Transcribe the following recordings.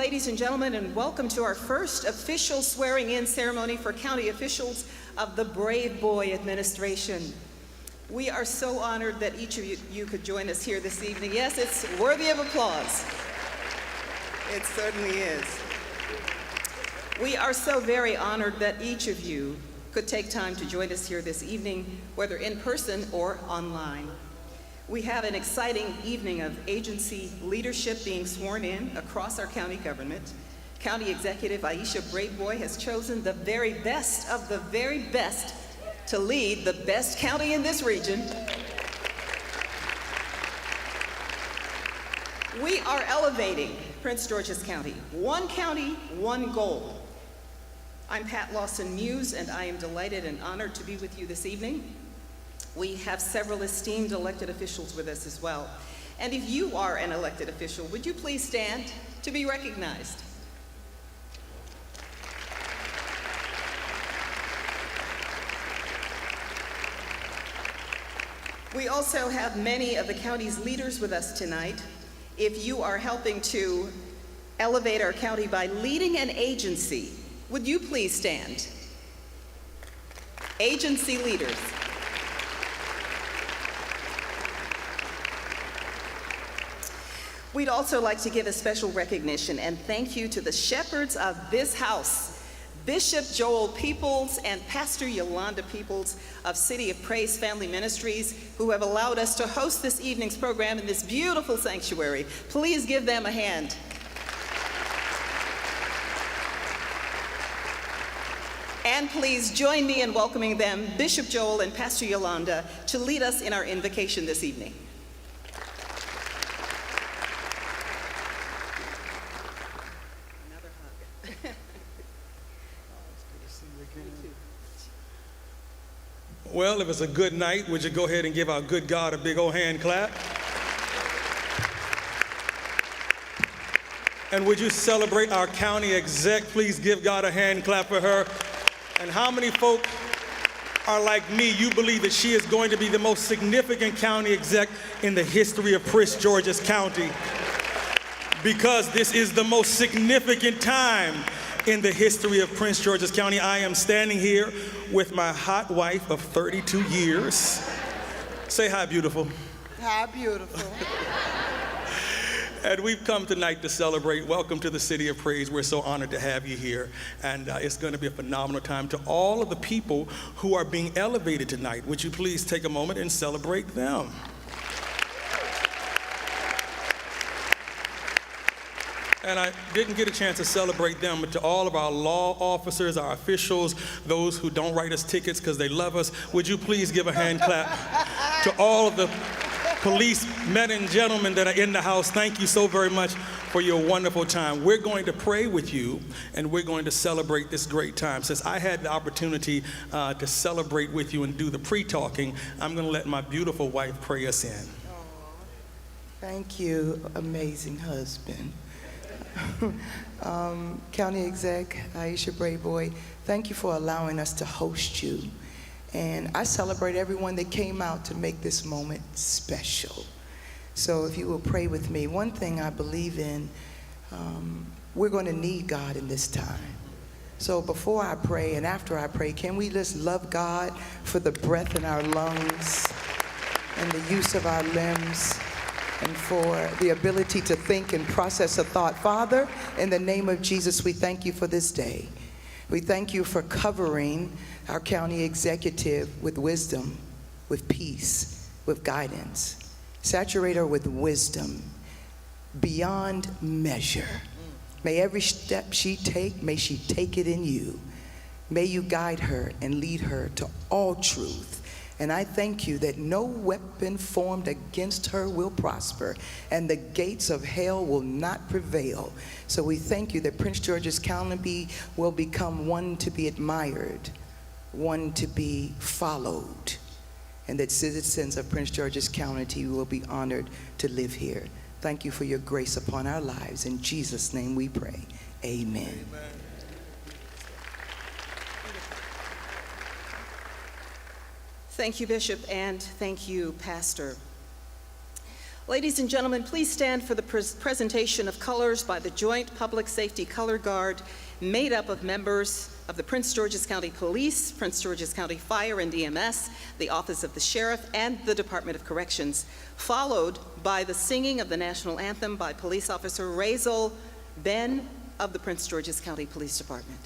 ladies and gentlemen, and welcome to our first official swearing-in ceremony for county officials of the Braveboy administration. We are so honored that each of you could join us here this evening. Yes, it's worthy of applause. It certainly is. We are so very honored that each of you could take time to join us here this evening, whether in person or online. We have an exciting evening of agency leadership being sworn in across our county government. County Executive Aisha Braveboy has chosen the very best of the very best to lead the best county in this region. We are elevating Prince George's County, one goal. I'm Pat Lawson-Muse, and I am delighted and honored to be with you this evening. We have several esteemed elected officials with us as well. And if you are an elected official, would you please stand to be recognized? We also have many of the county's leaders with us tonight. If you are helping to elevate our county by leading an agency, would you please stand? Agency leaders. We'd also like to give a special recognition and thank you to the shepherds of this house, Bishop Joel Peoples and Pastor Yolanda Peoples of City of Praise Family Ministries, who have allowed us to host this evening's program in this beautiful sanctuary. Please give them a hand. And please join me in welcoming them, Bishop Joel and Pastor Yolanda, to lead us in our invocation this evening. Well, if it's a good night, would you go ahead and give our good God a big old hand clap? And would you celebrate our county exec? Please give God a hand clap for her. And how many folk are like me? You believe that she is going to be the most significant county exec in the history of Prince George's County, because this is the most significant time in the history of Prince George's County. I am standing here with my hot wife of 32 years. Say hi, beautiful. Hi, beautiful. And we've come tonight to celebrate. Welcome to the City of Praise. We're so honored to have you here. And it's going to be a phenomenal time. To all of the people who are being elevated tonight, would you please take a moment and celebrate them? And I didn't get a chance to celebrate them, but to all of our law officers, our officials, those who don't write us tickets because they love us, would you please give a hand clap to all of the police men and gentlemen that are in the house. Thank you so very much for your wonderful time. We're going to pray with you, and we're going to celebrate this great time. Since I had the opportunity to celebrate with you and do the pre-talking, I'm going to let my beautiful wife pray us in. Thank you, amazing husband. County Exec Aisha Braveboy, thank you for allowing us to host you. And I celebrate everyone that came out to make this moment special. So if you will pray with me, one thing I believe in, we're going to need God in this time. So before I pray and after I pray, can we just love God for the breath in our lungs and the use of our limbs, and for the ability to think and process a thought. Father, in the name of Jesus, we thank you for this day. We thank you for covering our county executive with wisdom, with peace, with guidance. Saturate her with wisdom beyond measure. May every step she take, may she take it in you. May you guide her and lead her to all truth. And I thank you that no weapon formed against her will prosper, and the gates of hell will not prevail. So we thank you that Prince George's County will become one to be admired, one to be followed, and that citizens of Prince George's County will be honored to live here. Thank you for your grace upon our lives. In Jesus' name we pray. Amen. Amen. Thank you, Bishop, and thank you, Pastor. Ladies and gentlemen, please stand for the presentation of colors by the Joint Public Safety Color Guard, made up of members of the Prince George's County Police, Prince George's County Fire and EMS, the Office of the Sheriff, and the Department of Corrections, followed by the singing of the national anthem by Police Officer Razel Ben of the Prince George's County Police Department.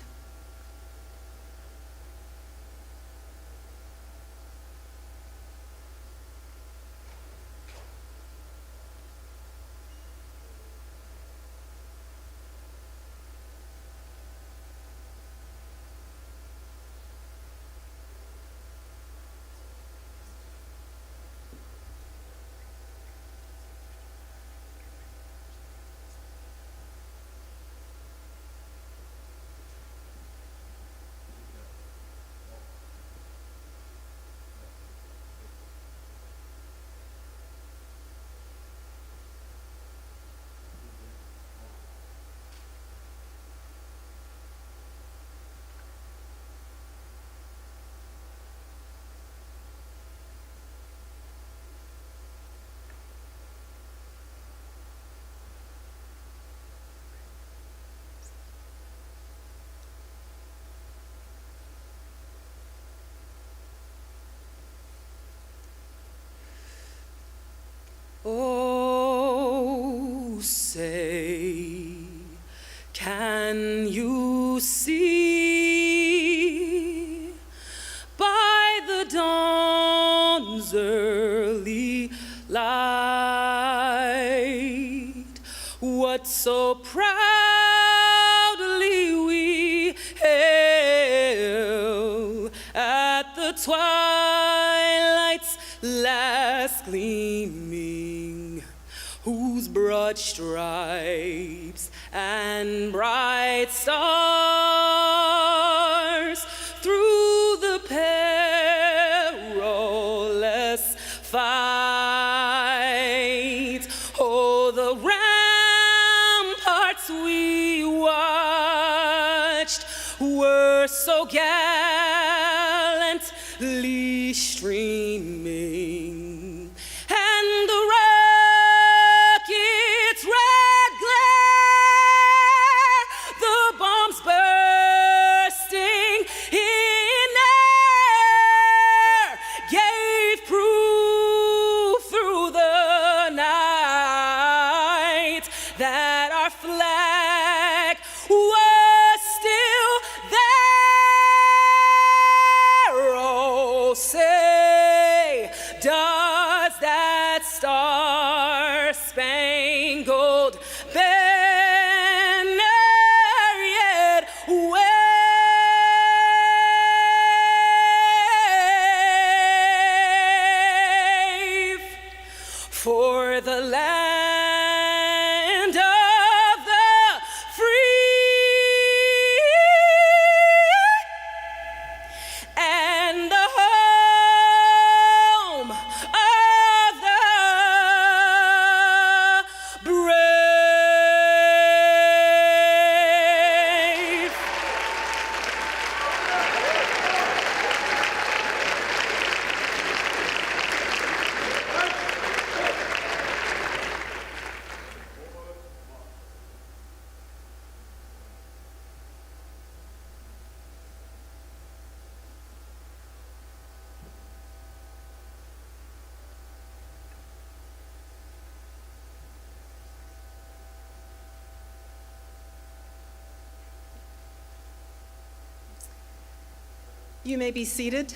Oh, say, can you see by the dawn's early light what so proudly we hail at the twilight's last gleaming, whose broad stripes and bright stars through the perilous fight, oh, the ramparts we watched were so gallantly streaming, and the rocket's red glare, the bombs bursting in air, gave proof through the night that our flag was still there. Oh, say, does that star-spangled banner yet wave for the land of the free and the home of the brave? You may be seated.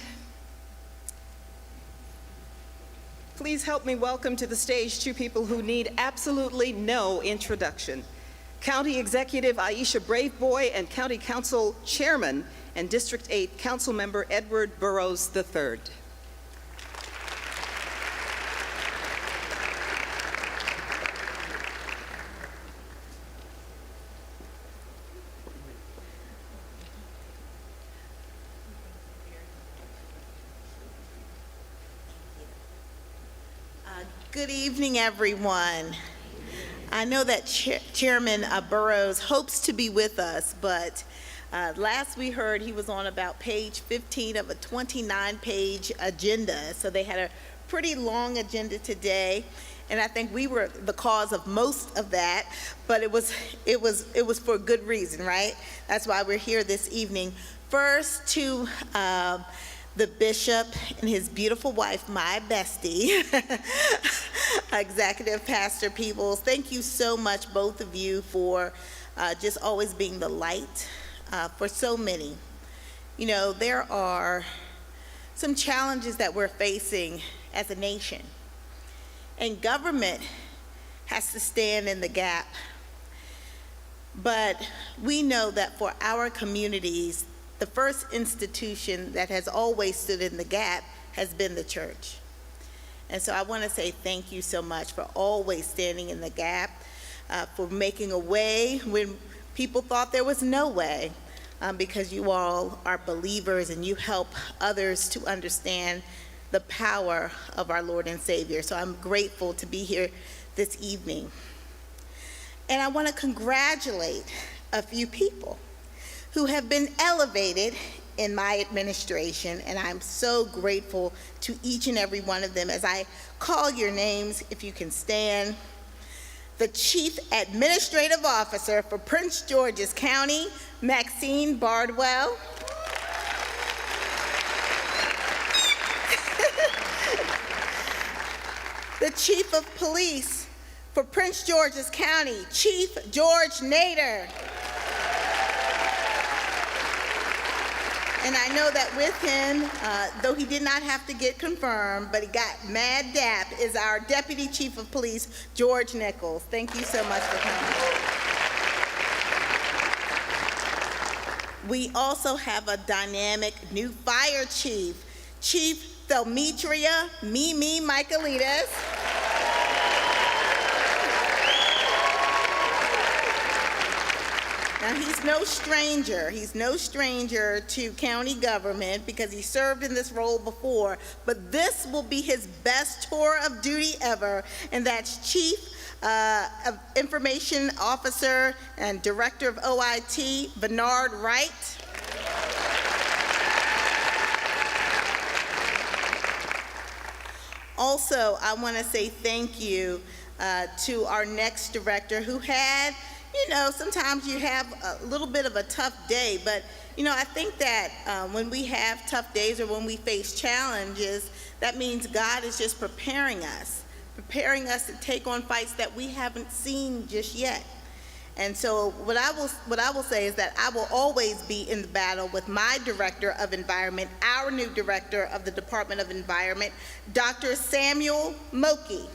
Please help me welcome to the stage two people who need absolutely no introduction. County Executive Aisha Braveboy and County Council Chairman and District 8 Council Member Edward Burrows III. Good evening, everyone. I know that Chairman Burrows hopes to be with us, but last we heard he was on about page 15 of a 29-page agenda, so they had a pretty long agenda today. and I think we were the cause of most of that, but it was for good reason, right? That's why we're here this evening. First to the bishop and his beautiful wife, my bestie, Executive Pastor Peebles. Thank you so much, both of you, for just always being the light for so many. You know, there are some challenges that we're facing as a nation, and government has to stand in the gap. But we know that for our communities, the first institution that has always stood in the gap has been the church. And so I want to say thank you so much for always standing in the gap, for making a way when people thought there was no way, because you all are believers and you help others to understand the power of our Lord and Savior. So I'm grateful to be here this evening. And I want to congratulate a few people who have been elevated in my administration, and I'm so grateful to each and every one of them. As I call your names, if you can stand. The Chief Administrative Officer for Prince George's County, Maxine Bardwell. The Chief of Police for Prince George's County, Chief George Nader. And I know that with him, though he did not have to get confirmed, but he got mad dap, is our Deputy Chief of Police, George Nichols. Thank you so much for coming. We also have a dynamic new fire chief, Chief Thelmetria Mimi Michaelides. Now, he's no stranger to county government because he served in this role before, but this will be his best tour of duty ever, and that's Chief of Information Officer and Director of OIT, Bernard Wright. Also, I want to say thank you to our next director who had, you know, sometimes you have a little bit of a tough day, but, you know, I think that when we have tough days or when we face challenges, that means God is just preparing us to take on fights that we haven't seen just yet. And so what I will say is that I will always be in the battle with my Director of Environment, our new Director of the Department of Environment, Dr. Samuel Moki.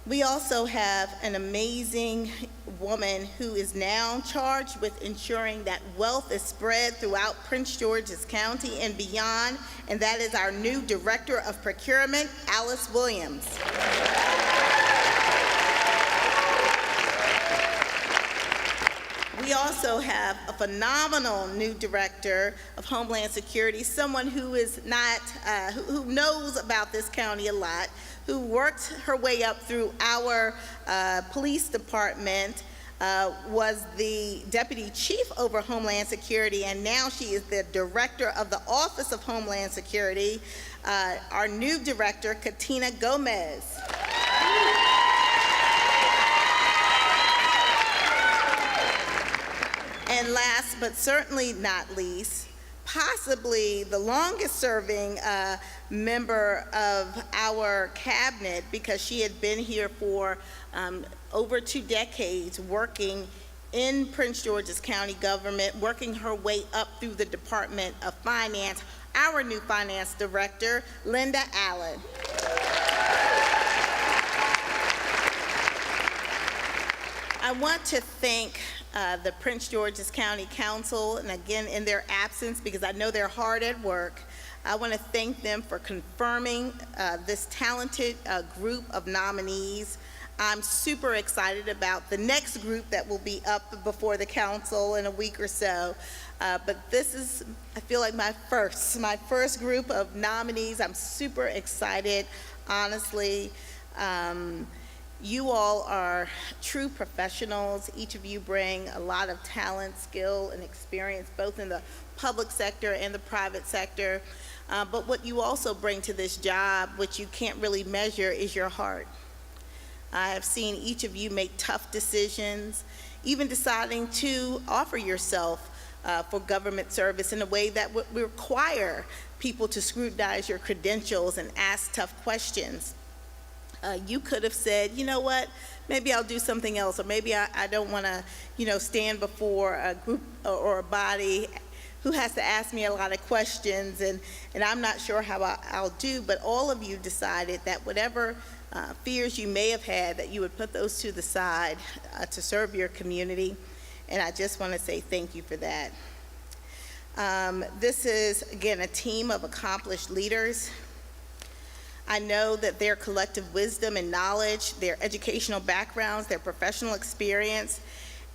We also have an amazing woman who is now charged with ensuring that wealth is spread throughout Prince George's County and beyond, and that is our new Director of Procurement, Alice Williams. We also have a phenomenal new Director of Homeland Security, someone who is not, who knows about this county a lot, who worked her way up through our police department, was the Deputy Chief over Homeland Security, and now she is the Director of the Office of Homeland Security, our new Director, Katina Gomez. And last but certainly not least, possibly the longest serving member of our cabinet, because she had been here for over 2 decades working in Prince George's County government, working her way up through the Department of Finance, our new Finance Director, Linda Allen. I want to thank the Prince George's County Council, and again, in their absence, because I know they're hard at work, I want to thank them for confirming this talented group of nominees. I'm super excited about the next group that will be up before the council in a week or so. But this is, I feel like my first group of nominees. I'm super excited, honestly. You all are true professionals. Each of you bring a lot of talent, skill, and experience, both in the public sector and the private sector. But what you also bring to this job, which you can't really measure, is your heart. I have seen each of you make tough decisions, even deciding to offer yourself for government service in a way that would require people to scrutinize your credentials and ask tough questions. You could have said, you know what, maybe I'll do something else, or maybe I don't want to, stand before a group or a body who has to ask me a lot of questions, and I'm not sure how I'll do, but all of you decided that whatever fears you may have had, that you would put those to the side to serve your community, and I just want to say thank you for that. This is, again, a team of accomplished leaders. I know that their collective wisdom and knowledge, their educational backgrounds, their professional experience,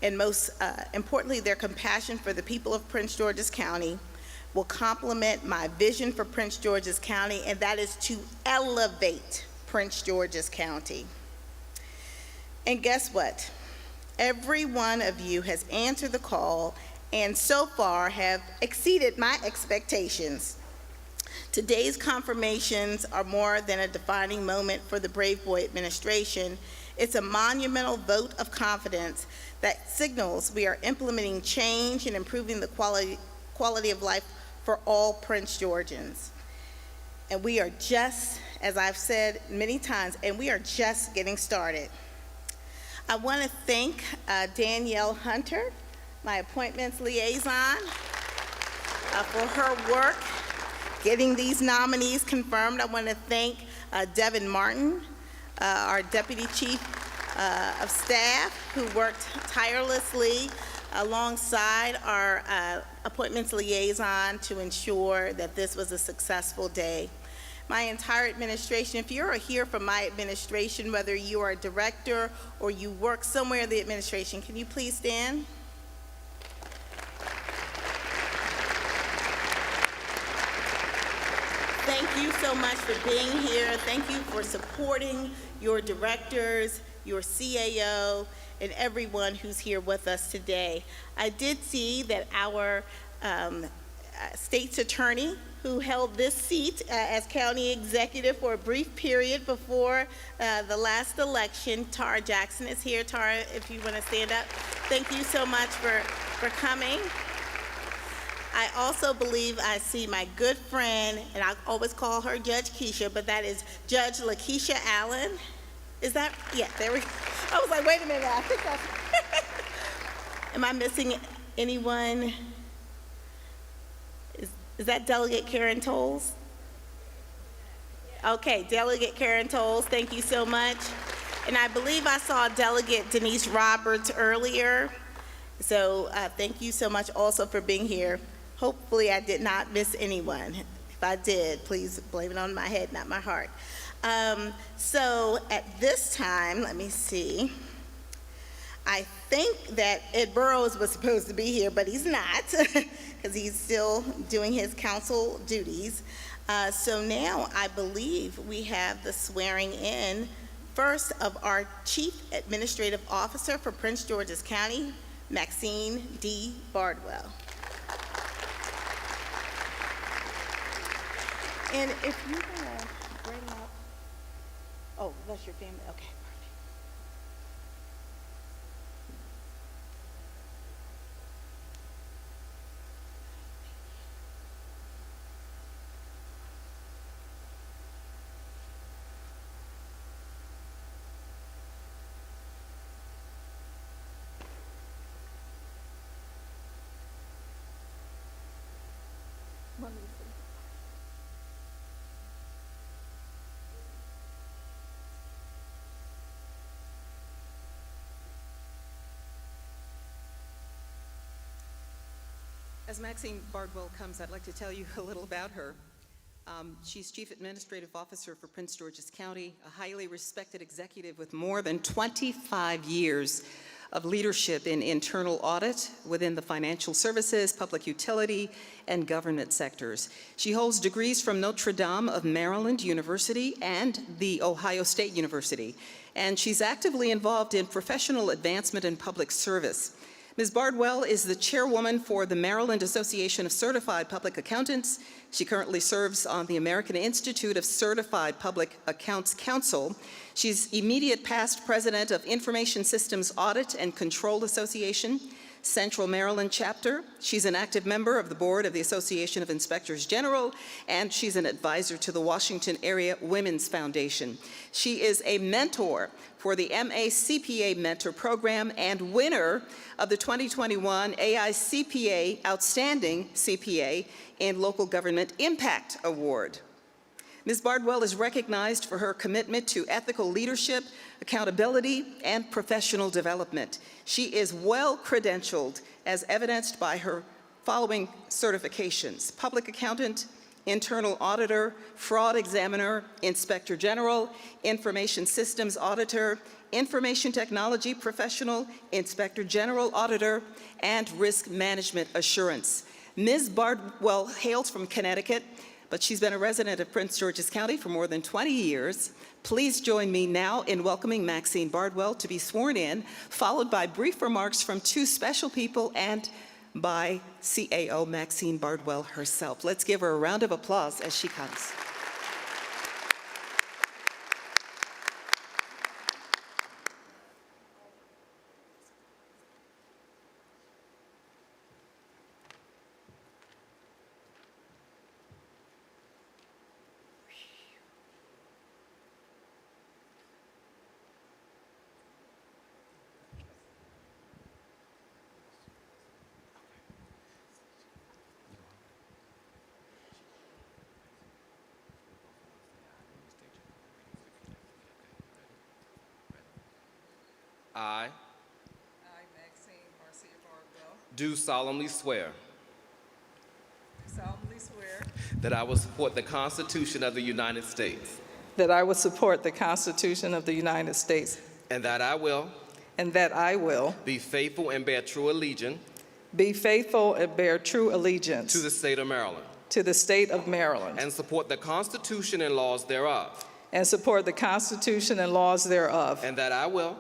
and most importantly, their compassion for the people of Prince George's County will complement my vision for Prince George's County, and that is to elevate Prince George's County. And guess what? Every one of you has answered the call and so far have exceeded my expectations. Today's confirmations are more than a defining moment for the Braveboy administration. It's a monumental vote of confidence that signals we are implementing change and improving the quality of life for all Prince Georgians. And we are just, as I've said many times, and we are just getting started. I want to thank Danielle Hunter, my appointments liaison, for her work getting these nominees confirmed. I want to thank Devin Martin, our Deputy Chief of Staff, who worked tirelessly alongside our appointments liaison to ensure that this was a successful day. My entire administration, if you're here from my administration, whether you are a director or you work somewhere in the administration, can you please stand? Thank you so much for being here. Thank you for supporting your directors, your CAO, and everyone who's here with us today. I did see that our state's attorney, who held this seat as county executive for a brief period before the last election, Tara Jackson, is here. Tara, if you want to stand up. Thank you so much for coming. I also believe I see my good friend, and I always call her Judge Keisha, but that is Judge LaKeisha Allen. Is that? Yeah, there we go. I was like, wait a minute, I think that's... Am I missing anyone? Is that Delegate Karen Tolles? Okay, Delegate Karen Tolles, thank you so much. And I believe I saw Delegate Denise Roberts earlier. So thank you so much also for being here. Hopefully I did not miss anyone. If I did, please blame it on my head, not my heart. So at this time, let me see. I think that Ed Burrows was supposed to be here, but he's not, because he's still doing his council duties. So now I believe we have the swearing in first of our Chief Administrative Officer for Prince George's County, Maxine D. Bardwell. And if you want to bring up, oh, that's your family, okay. As Maxine Bardwell comes, I'd like to tell you a little about her. She's Chief Administrative Officer for Prince George's County, a highly respected executive with more than 25 years of leadership in internal audit within the financial services, public utility, and government sectors. She holds degrees from Notre Dame of Maryland University and the Ohio State University, and she's actively involved in professional advancement and public service. Ms. Bardwell is the chairwoman for the Maryland Association of Certified Public Accountants. She currently serves on the American Institute of Certified Public Accounts Council. She's immediate past president of Information Systems Audit and Control Association, Central Maryland chapter. She's an active member of the board of the Association of Inspectors General, and she's an advisor to the Washington Area Women's Foundation. She is a mentor for the MA-CPA Mentor Program and winner of the 2021 AICPA Outstanding CPA in Local Government Impact Award. Ms. Bardwell is recognized for her commitment to ethical leadership, accountability, and professional development. She is well credentialed as evidenced by her following certifications: public accountant, internal auditor, fraud examiner, inspector general, information systems auditor, information technology professional, inspector general auditor, and risk management assurance. Ms. Bardwell hails from Connecticut, but she's been a resident of Prince George's County for more than 20 years. Please join me now in welcoming Maxine Bardwell to be sworn in, followed by brief remarks from two special people and by CAO Maxine Bardwell herself. Let's give her a round of applause as she comes. I Maxine Marcia Bardwell, do solemnly swear solemnly swear that I will support the Constitution of the United States that I will support the Constitution of the United States and that I will and that I will be faithful and bear true allegiance be faithful and bear true allegiance to the state of Maryland to the state of Maryland and support the Constitution and laws thereof, and support the Constitution and laws thereof, and that I will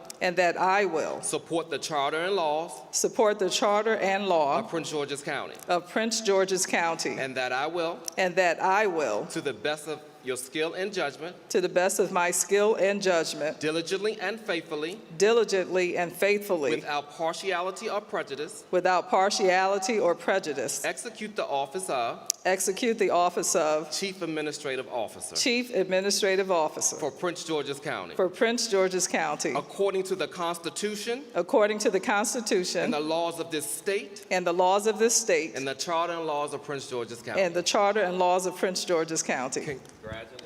support the charter and laws support the charter and law of Prince George's County, of Prince George's County, and that I will, to to the best of your skill and judgment, the best of my skill and judgment, diligently and faithfully, without partiality or prejudice, execute the office of Chief Administrative Officer for Prince George's County, according to the Constitution and the laws of this state and the charter and laws of Prince George's County. Congratulations.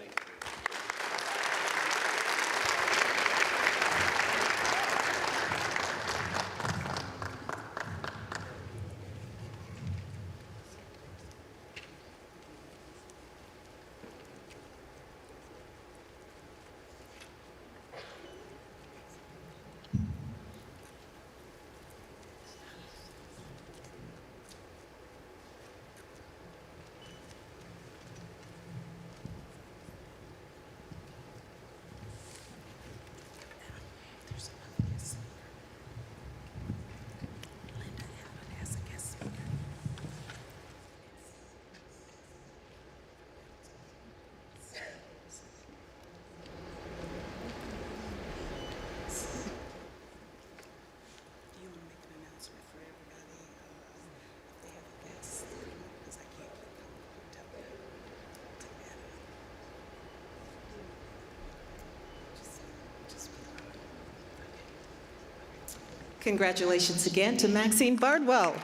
Congratulations again to Maxine Bardwell.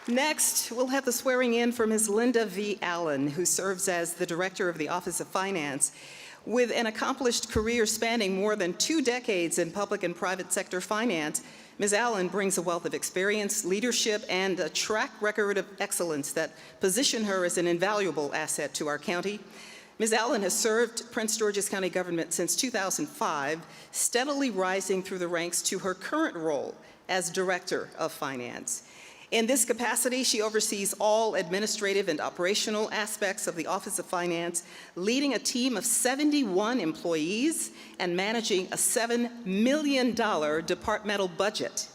Next, we'll have the swearing in for Ms. Linda V. Allen, who serves as the Director of the Office of Finance. With an accomplished career spanning more than 2 decades in public and private sector finance, Ms. Allen brings a wealth of experience, leadership, and a track record of excellence that position her as an invaluable asset to our county. Ms. Allen has served Prince George's County government since 2005, steadily rising through the ranks to her current role as Director of Finance. In this capacity, she oversees all administrative and operational aspects of the Office of Finance, leading a team of 71 employees and managing a $7 million departmental budget.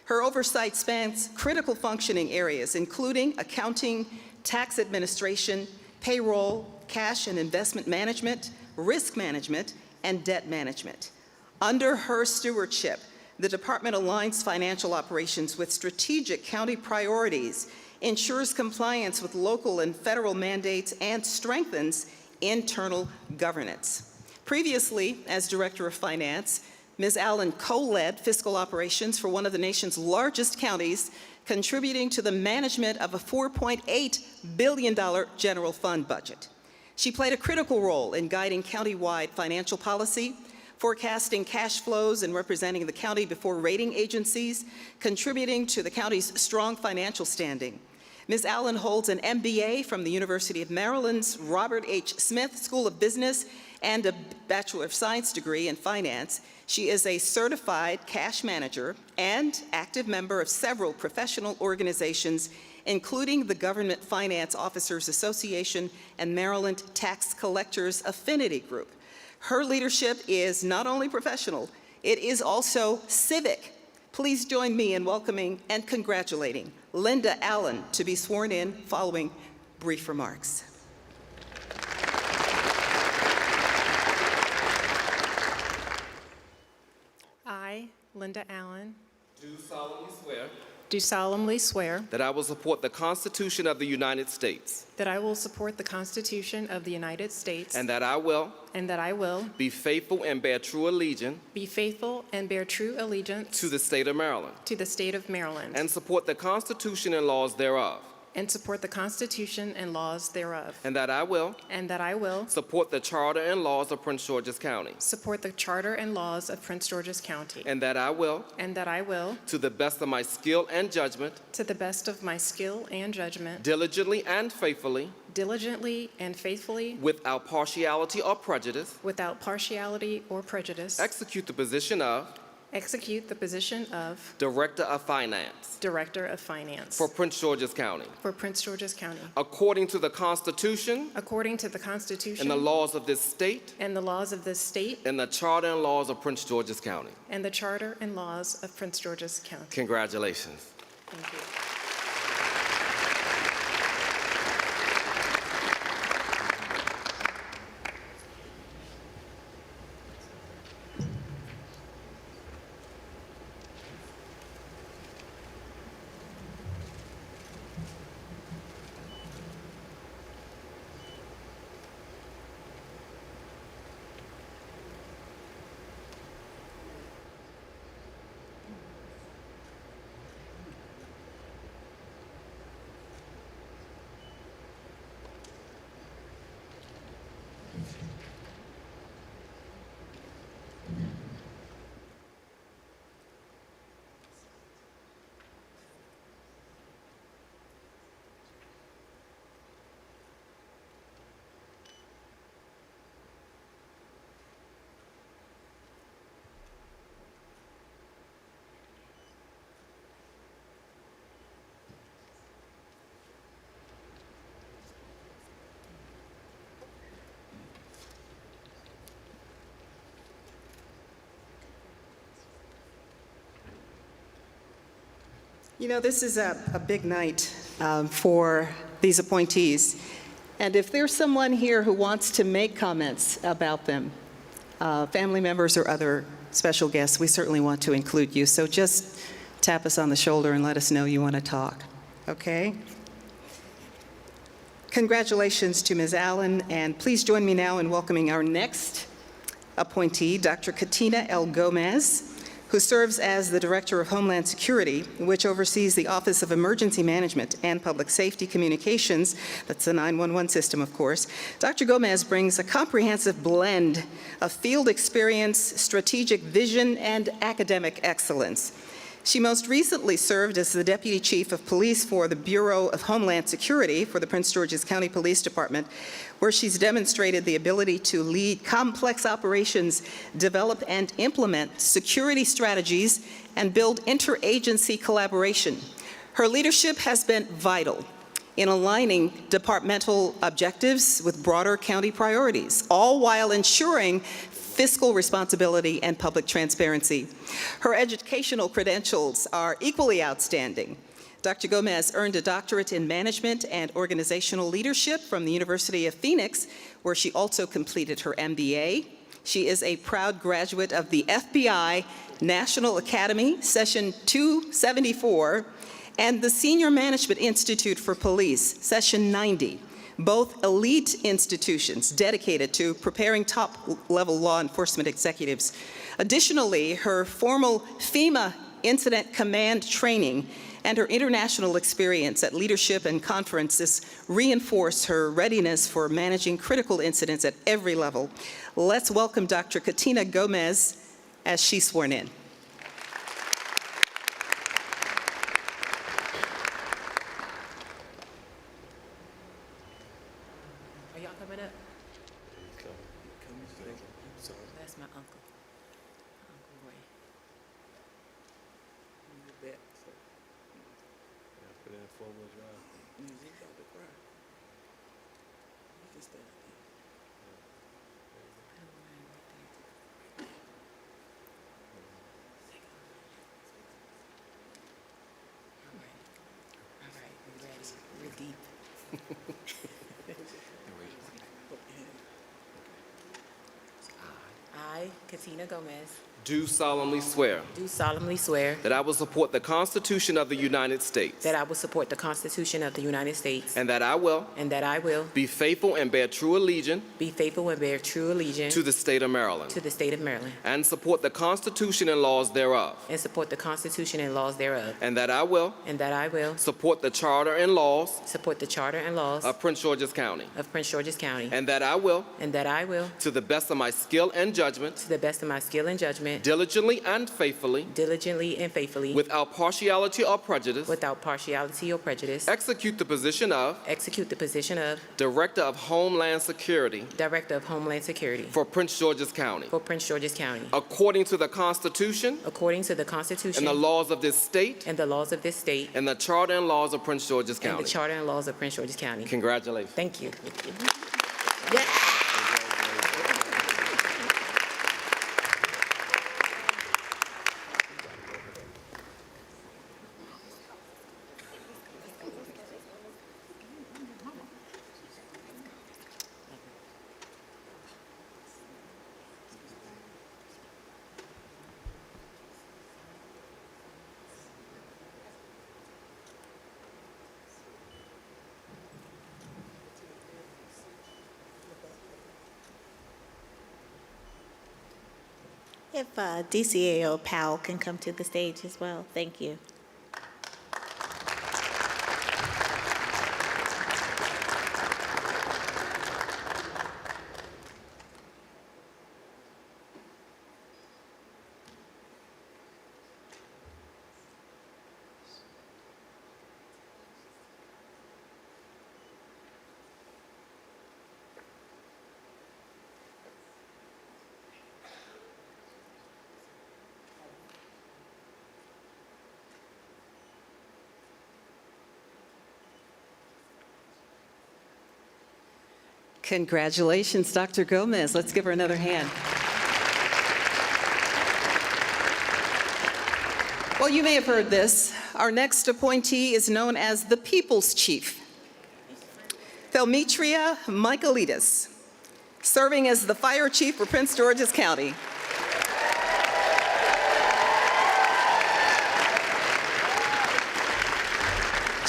Her oversight spans critical functioning areas, including accounting, tax administration, payroll, cash and investment management, risk management, and debt management. Under her stewardship, the department aligns financial operations with strategic county priorities, ensures compliance with local and federal mandates, and strengthens internal governance. Previously, as Director of Finance, Ms. Allen co-led fiscal operations for one of the nation's largest counties, contributing to the management of a $4.8 billion general fund budget. She played a critical role in guiding county-wide financial policy, forecasting cash flows and representing the county before rating agencies, contributing to the county's strong financial standing. Ms. Allen holds an MBA from the University of Maryland's Robert H. Smith School of Business and a Bachelor of Science degree in finance. She is a certified cash manager and active member of several professional organizations, including the Government Finance Officers Association and Maryland Tax Collectors Affinity Group. Her leadership is not only professional, it is also civic. Please join me in welcoming and congratulating Linda Allen to be sworn in following brief remarks. I, Linda Allen, Do solemnly swear that I will support the Constitution of the United States that I will support the Constitution of the United States and that I will and that I will be faithful and bear true allegiance be faithful and bear true allegiance to the state of Maryland to the state of Maryland and support the Constitution and laws thereof, and support the Constitution and laws thereof, and that I will and that I will support the Charter and laws of Prince George's County, support the Charter and laws of Prince George's County, and that I will, and that I will, to the best of my skill and judgment, to the best of my skill and judgment, diligently and faithfully, diligently and faithfully, without partiality or prejudice, without partiality or prejudice, execute the position of Director of Finance Director of Finance for Prince George's County, according to the Constitution and the laws of this state and the laws of this state and the Charter and laws of Prince George's County. and the Charter and laws of Prince George's County. Congratulations. Thank you. You know, this is a big night for these appointees. And if there's someone here who wants to make comments about them, family members or other special guests, we certainly want to include you. So just tap us on the shoulder and let us know you want to talk, okay? Congratulations to Ms. Allen, and please join me now in welcoming our next appointee, Dr. Katina L. Gomez, who serves as the Director of Homeland Security, which oversees the Office of Emergency Management and Public Safety Communications. That's the 911 system, of course. Dr. Gomez brings a comprehensive blend of field experience, strategic vision, and academic excellence. She most recently served as the Deputy Chief of Police for the Bureau of Homeland Security for the Prince George's County Police Department, where she's demonstrated the ability to lead complex operations, develop and implement security strategies, and build interagency collaboration. Her leadership has been vital in aligning departmental objectives with broader county priorities, all while ensuring fiscal responsibility and public transparency. Her educational credentials are equally outstanding. Dr. Gomez earned a doctorate in management and organizational leadership from the University of Phoenix, where she also completed her MBA. She is a proud graduate of the FBI National Academy, Session 274, and the Senior Management Institute for Police, Session 90. Both elite institutions dedicated to preparing top-level law enforcement executives. Additionally, her formal FEMA incident command training and her international experience at leadership and conferences reinforce her readiness for managing critical incidents at every level. Let's welcome Dr. Katina Gomez as she's sworn in. Are y'all coming up? That's my uncle. Uncle Roy. All right, we ready. We're deep. I, Katina Gomez, Do solemnly swear do solemnly swear that I will support the Constitution of the United States that I will support the Constitution of the United States and that I will and that I will be faithful and bear true allegiance be faithful and bear true allegiance to the state of Maryland to the state of Maryland and support the Constitution and laws thereof, and support the Constitution and laws thereof, and that I will and that I will support the Charter and laws support the Charter and laws of Prince George's County, of Prince George's County, and that I will, and that I will, to the best of my skill and judgment, to the best of my skill and judgment, diligently and faithfully, faithfully, without partiality or prejudice, without partiality or prejudice, execute the position of execute the position of Director of Homeland Security Director of Homeland Security for Prince George's County, for Prince George's County, according to the Constitution according to the Constitution and the laws of this state and the laws of this state and the Charter and laws of Prince George's and County. the Charter and laws of Prince George's County. Congratulations. Thank you. If DCAO Powell can come to the stage as well, thank you. Congratulations, Dr. Gomez. Let's give her another hand. Well, you may have heard this. Our next appointee is known as the People's Chief, Thelmetria Michaelides, serving as the Fire Chief for Prince George's County.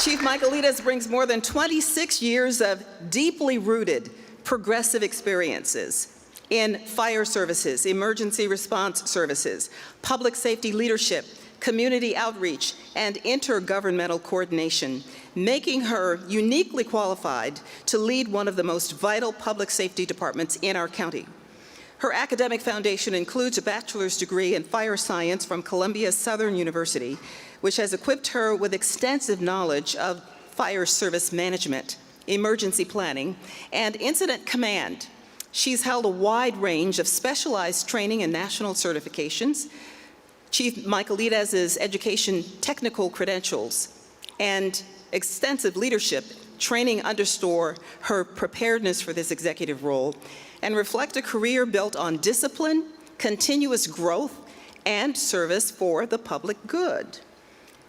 Chief Michaelides brings more than 26 years of deeply rooted progressive experiences in fire services, emergency response services, public safety leadership, community outreach, and intergovernmental coordination, making her uniquely qualified to lead one of the most vital public safety departments in our county. Her academic foundation includes a bachelor's degree in fire science from Columbia Southern University, which has equipped her with extensive knowledge of fire service management, emergency planning, and incident command. She's held a wide range of specialized training and national certifications. Chief Michaelides's education technical credentials and extensive leadership training underscore her preparedness for this executive role and reflect a career built on discipline, continuous growth, and service for the public good.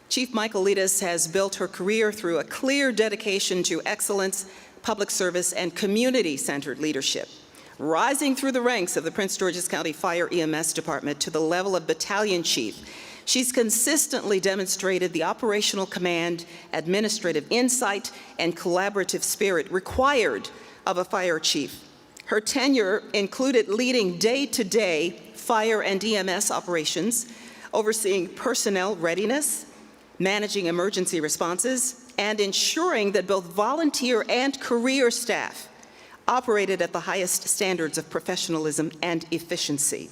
Chief Michaelides has built her career through a clear dedication to excellence, public service, and community-centered leadership, rising through the ranks of the Prince George's County Fire EMS Department to the level of battalion chief. She's consistently demonstrated the operational command, administrative insight, and collaborative spirit required of a fire chief. Her tenure included leading day-to-day fire and EMS operations, overseeing personnel readiness, managing emergency responses, and ensuring that both volunteer and career staff operated at the highest standards of professionalism and efficiency.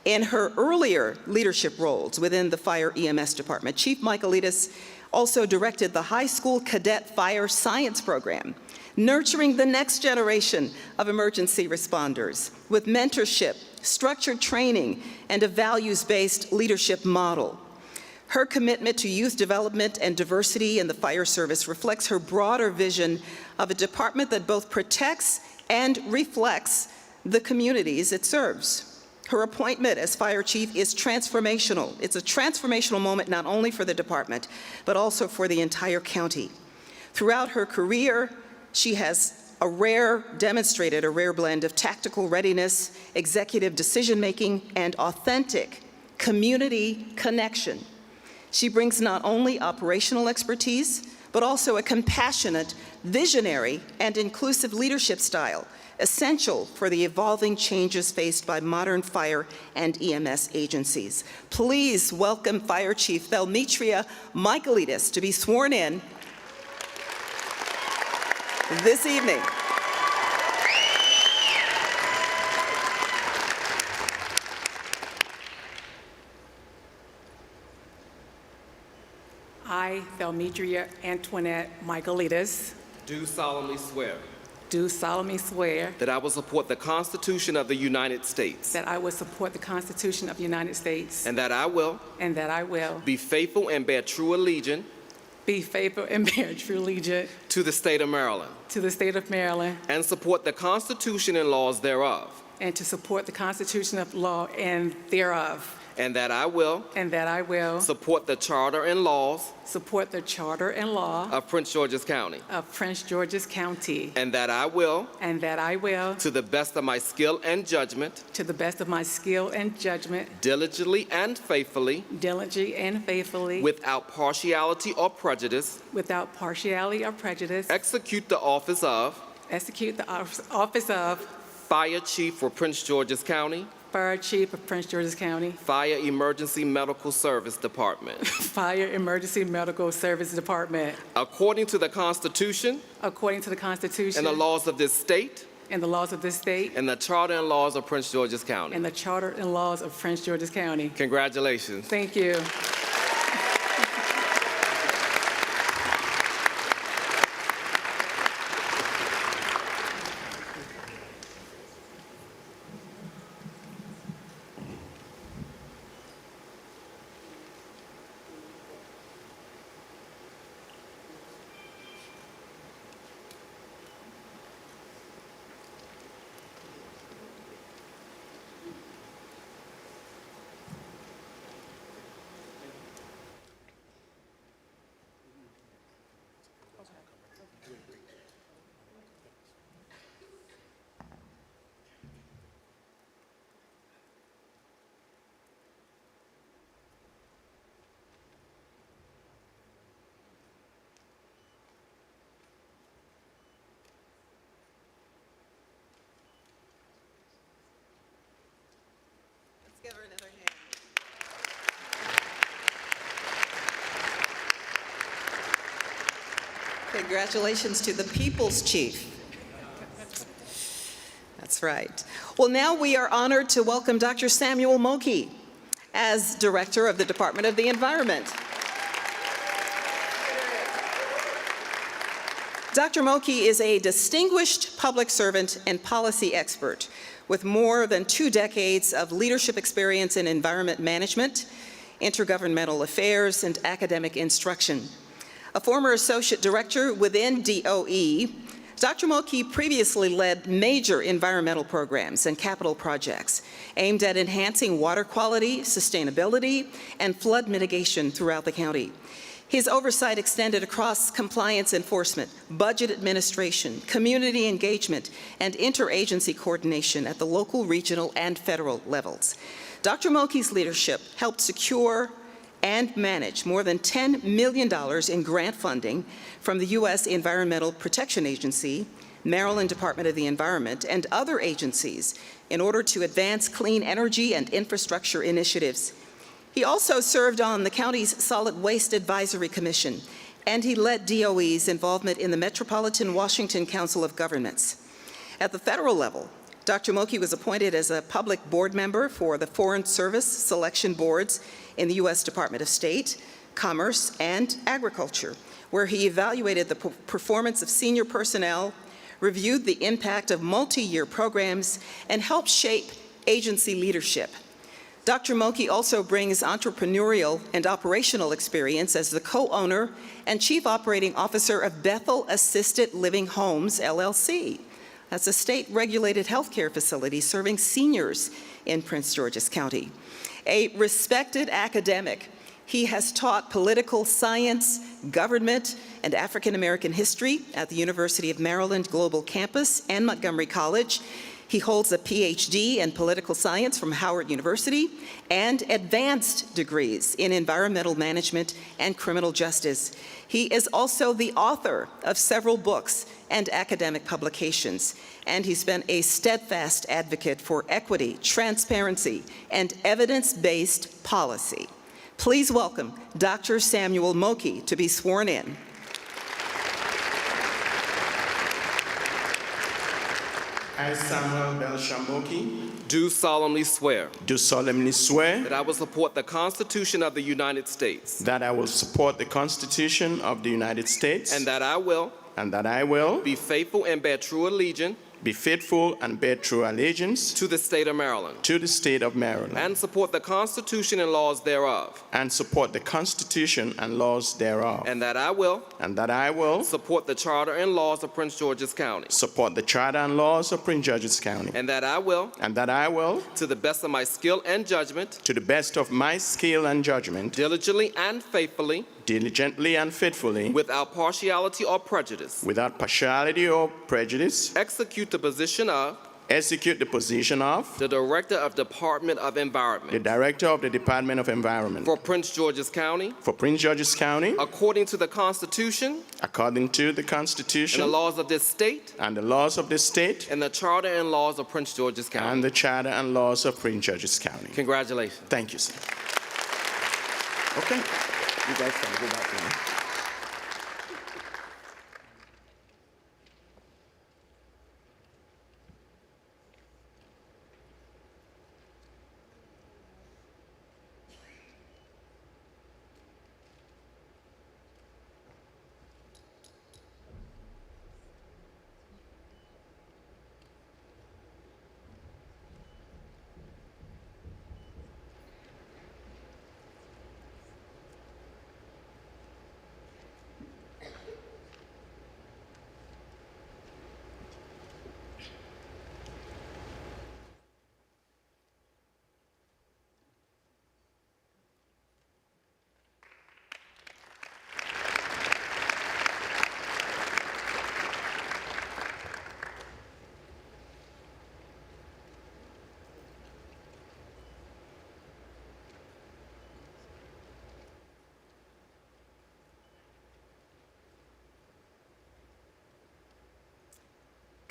In her earlier leadership roles within the Fire EMS Department, Chief Michaelides also directed the high school cadet fire science program, nurturing the next generation of emergency responders with mentorship, structured training, and a values-based leadership model. Her commitment to youth development and diversity in the fire service reflects her broader vision of a department that both protects and reflects the communities it serves. Her appointment as fire chief is transformational. It's a transformational moment not only for the department, but also for the entire county. Throughout her career, she has demonstrated a rare blend of tactical readiness, executive decision-making, and authentic community connection. She brings not only operational expertise, but also a compassionate, visionary, and inclusive leadership style, essential for the evolving changes faced by modern fire and EMS agencies. Please welcome Fire Chief Thelmetria Michaelides to be sworn in this evening. I, Thelmetria Antoinette Michaelides, Do solemnly swear do solemnly swear that I will support the Constitution of the United States that I will support the Constitution of the United States and that I will and that I will be faithful and bear true allegiance be faithful and bear true allegiance to the state of Maryland to the state of Maryland and support the Constitution and laws thereof, and to support the Constitution of law and thereof, and that I will support the charter and laws support the charter and law of Prince George's County, of Prince George's County, and that I will, to to the best of my skill and judgment, the best of my skill and judgment, diligently and faithfully, without partiality or prejudice, execute the office of Fire Chief for Prince George's County, Fire Chief of Prince George's County, Fire Emergency Medical Service Department, Fire Emergency Medical Service Department, according to the Constitution according to the Constitution and the laws of this state, and the laws of this state, and the charter and laws of Prince George's County. and the charter and laws of Prince George's County. Congratulations. Thank you. Let's give her another hand. Congratulations to the People's Chief. That's right. Well, now we are honored to welcome Dr. Samuel Moki as Director of the Department of the Environment. Dr. Moki is a distinguished public servant and policy expert with more than 2 decades of leadership experience in environment management, intergovernmental affairs, and academic instruction. A former associate director within DOE, Dr. Moki previously led major environmental programs and capital projects aimed at enhancing water quality, sustainability, and flood mitigation throughout the county. His oversight extended across compliance enforcement, budget administration, community engagement, and interagency coordination at the local, regional, and federal levels. Dr. Moki's leadership helped secure and manage more than $10 million in grant funding from the U.S. Environmental Protection Agency, Maryland Department of the Environment, and other agencies in order to advance clean energy and infrastructure initiatives. He also served on the county's Solid Waste Advisory Commission, and he led DOE's involvement in the Metropolitan Washington Council of Governments. At the federal level, Dr. Moki was appointed as a public board member for the Foreign Service Selection Boards in the U.S. Department of State, Commerce, and Agriculture, where he evaluated the performance of senior personnel, reviewed the impact of multi-year programs, and helped shape agency leadership. Dr. Moki also brings entrepreneurial and operational experience as the co-owner and chief operating officer of Bethel Assisted Living Homes, LLC. That's a state-regulated healthcare facility serving seniors in Prince George's County. A respected academic, he has taught political science, government, and African American history at the University of Maryland Global Campus and Montgomery College. He holds a PhD in political science from Howard University and advanced degrees in environmental management and criminal justice. He is also the author of several books and academic publications, and he's been a steadfast advocate for equity, transparency, and evidence-based policy. Please welcome Dr. Samuel Moki to be sworn in. I, Samuel Moki, Do solemnly swear do solemnly swear that I will support the Constitution of the United States that I will support the Constitution of the United States and that I will be be faithful and bear true allegiance faithful and bear true allegiance to the state of Maryland to the state of Maryland and support the Constitution and laws thereof, and support the Constitution and laws thereof, and that I will support the Charter and laws of Prince George's County, the Charter and laws of Prince George's County, and that I will to the best of my skill and judgment the best of my skill and judgment diligently and faithfully diligently and faithfully without partiality or prejudice execute the position of the Director of Department of Environment the Director of the Department of Environment for Prince George's County according to the Constitution and the laws of this state and the laws of this state and the Charter and laws of Prince George's County. and the Charter and laws of Prince George's County. Congratulations. Thank you, sir. Okay. You guys can go back now.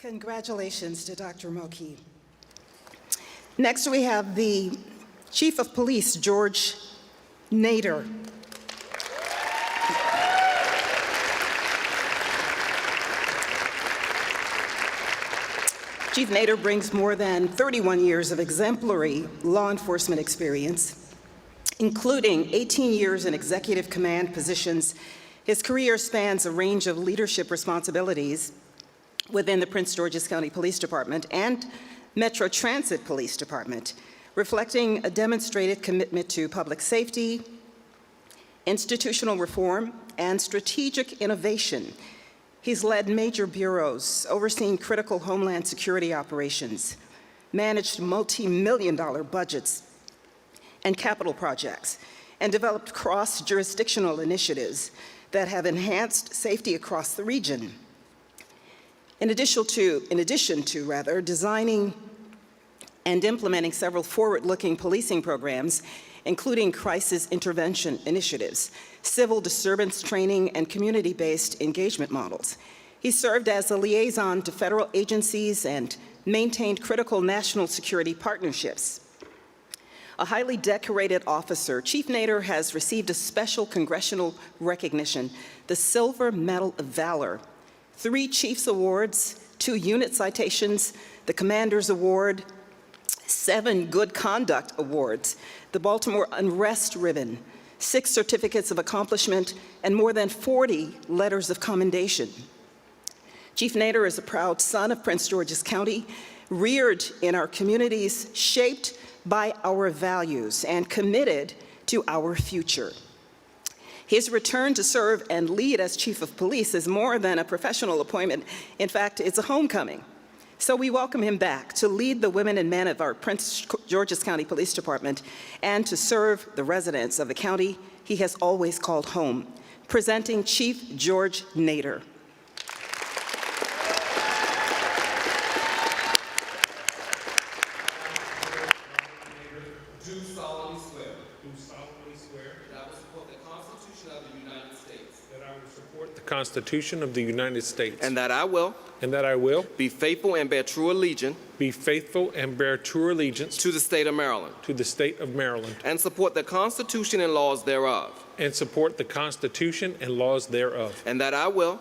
Congratulations to Dr. Moki. Next, we have the Chief of Police, George Nader. Chief Nader brings more than 31 years of exemplary law enforcement experience, including 18 years in executive command positions. His career spans a range of leadership responsibilities within the Prince George's County Police Department and Metro Transit Police Department, reflecting a demonstrated commitment to public safety, institutional reform, and strategic innovation. He's led major bureaus, overseen critical homeland security operations, managed multi-million-dollar budgets and capital projects, and developed cross-jurisdictional initiatives that have enhanced safety across the region. In addition to designing and implementing several forward-looking policing programs, including crisis intervention initiatives, civil disturbance training, and community-based engagement models. He served as a liaison to federal agencies and maintained critical national security partnerships. A highly decorated officer, Chief Nader has received a special congressional recognition, the Silver Medal of Valor, 3 Chiefs Awards, 2 unit citations, the Commander's Award, 7 Good Conduct Awards, the Baltimore Unrest Ribbon, 6 certificates of accomplishment, and more than 40 letters of commendation. Chief Nader is a proud son of Prince George's County, reared in our communities, shaped by our values, and committed to our future. His return to serve and lead as Chief of Police is more than a professional appointment. In fact, it's a homecoming. So we welcome him back to lead the women and men of our Prince George's County Police Department and to serve the residents of the county he has always called home. Presenting Chief George Nader. Do solemnly swear that I will support the Constitution of the United States. That I will support the Constitution of the United States. And that I will be faithful and bear true allegiance to the state of Maryland. And support the Constitution and laws thereof. And that I will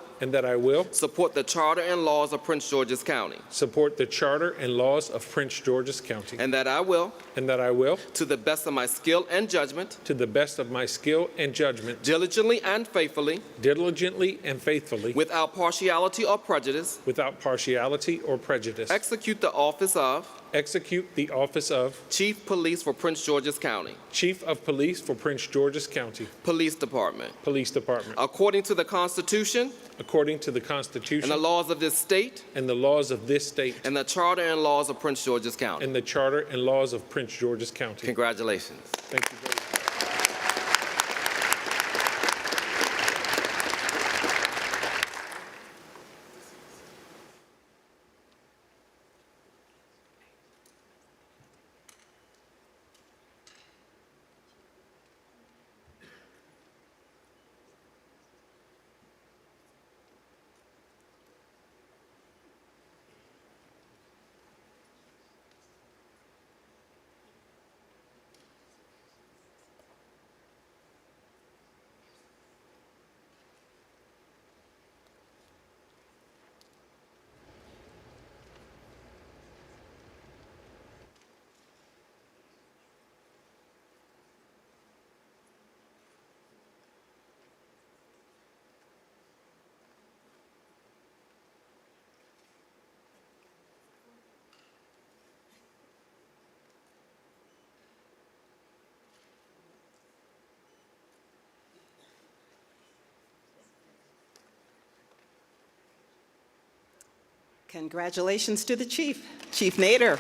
support the Charter and laws of Prince George's County. And that I will to the best of my skill and judgment diligently and faithfully without partiality or prejudice execute the office of Chief Police for Prince George's County. Police Department. According to the Constitution. And the laws of this state. And the Charter and laws of Prince George's County. Congratulations. Thank you very much. Congratulations to the Chief, Chief Nader.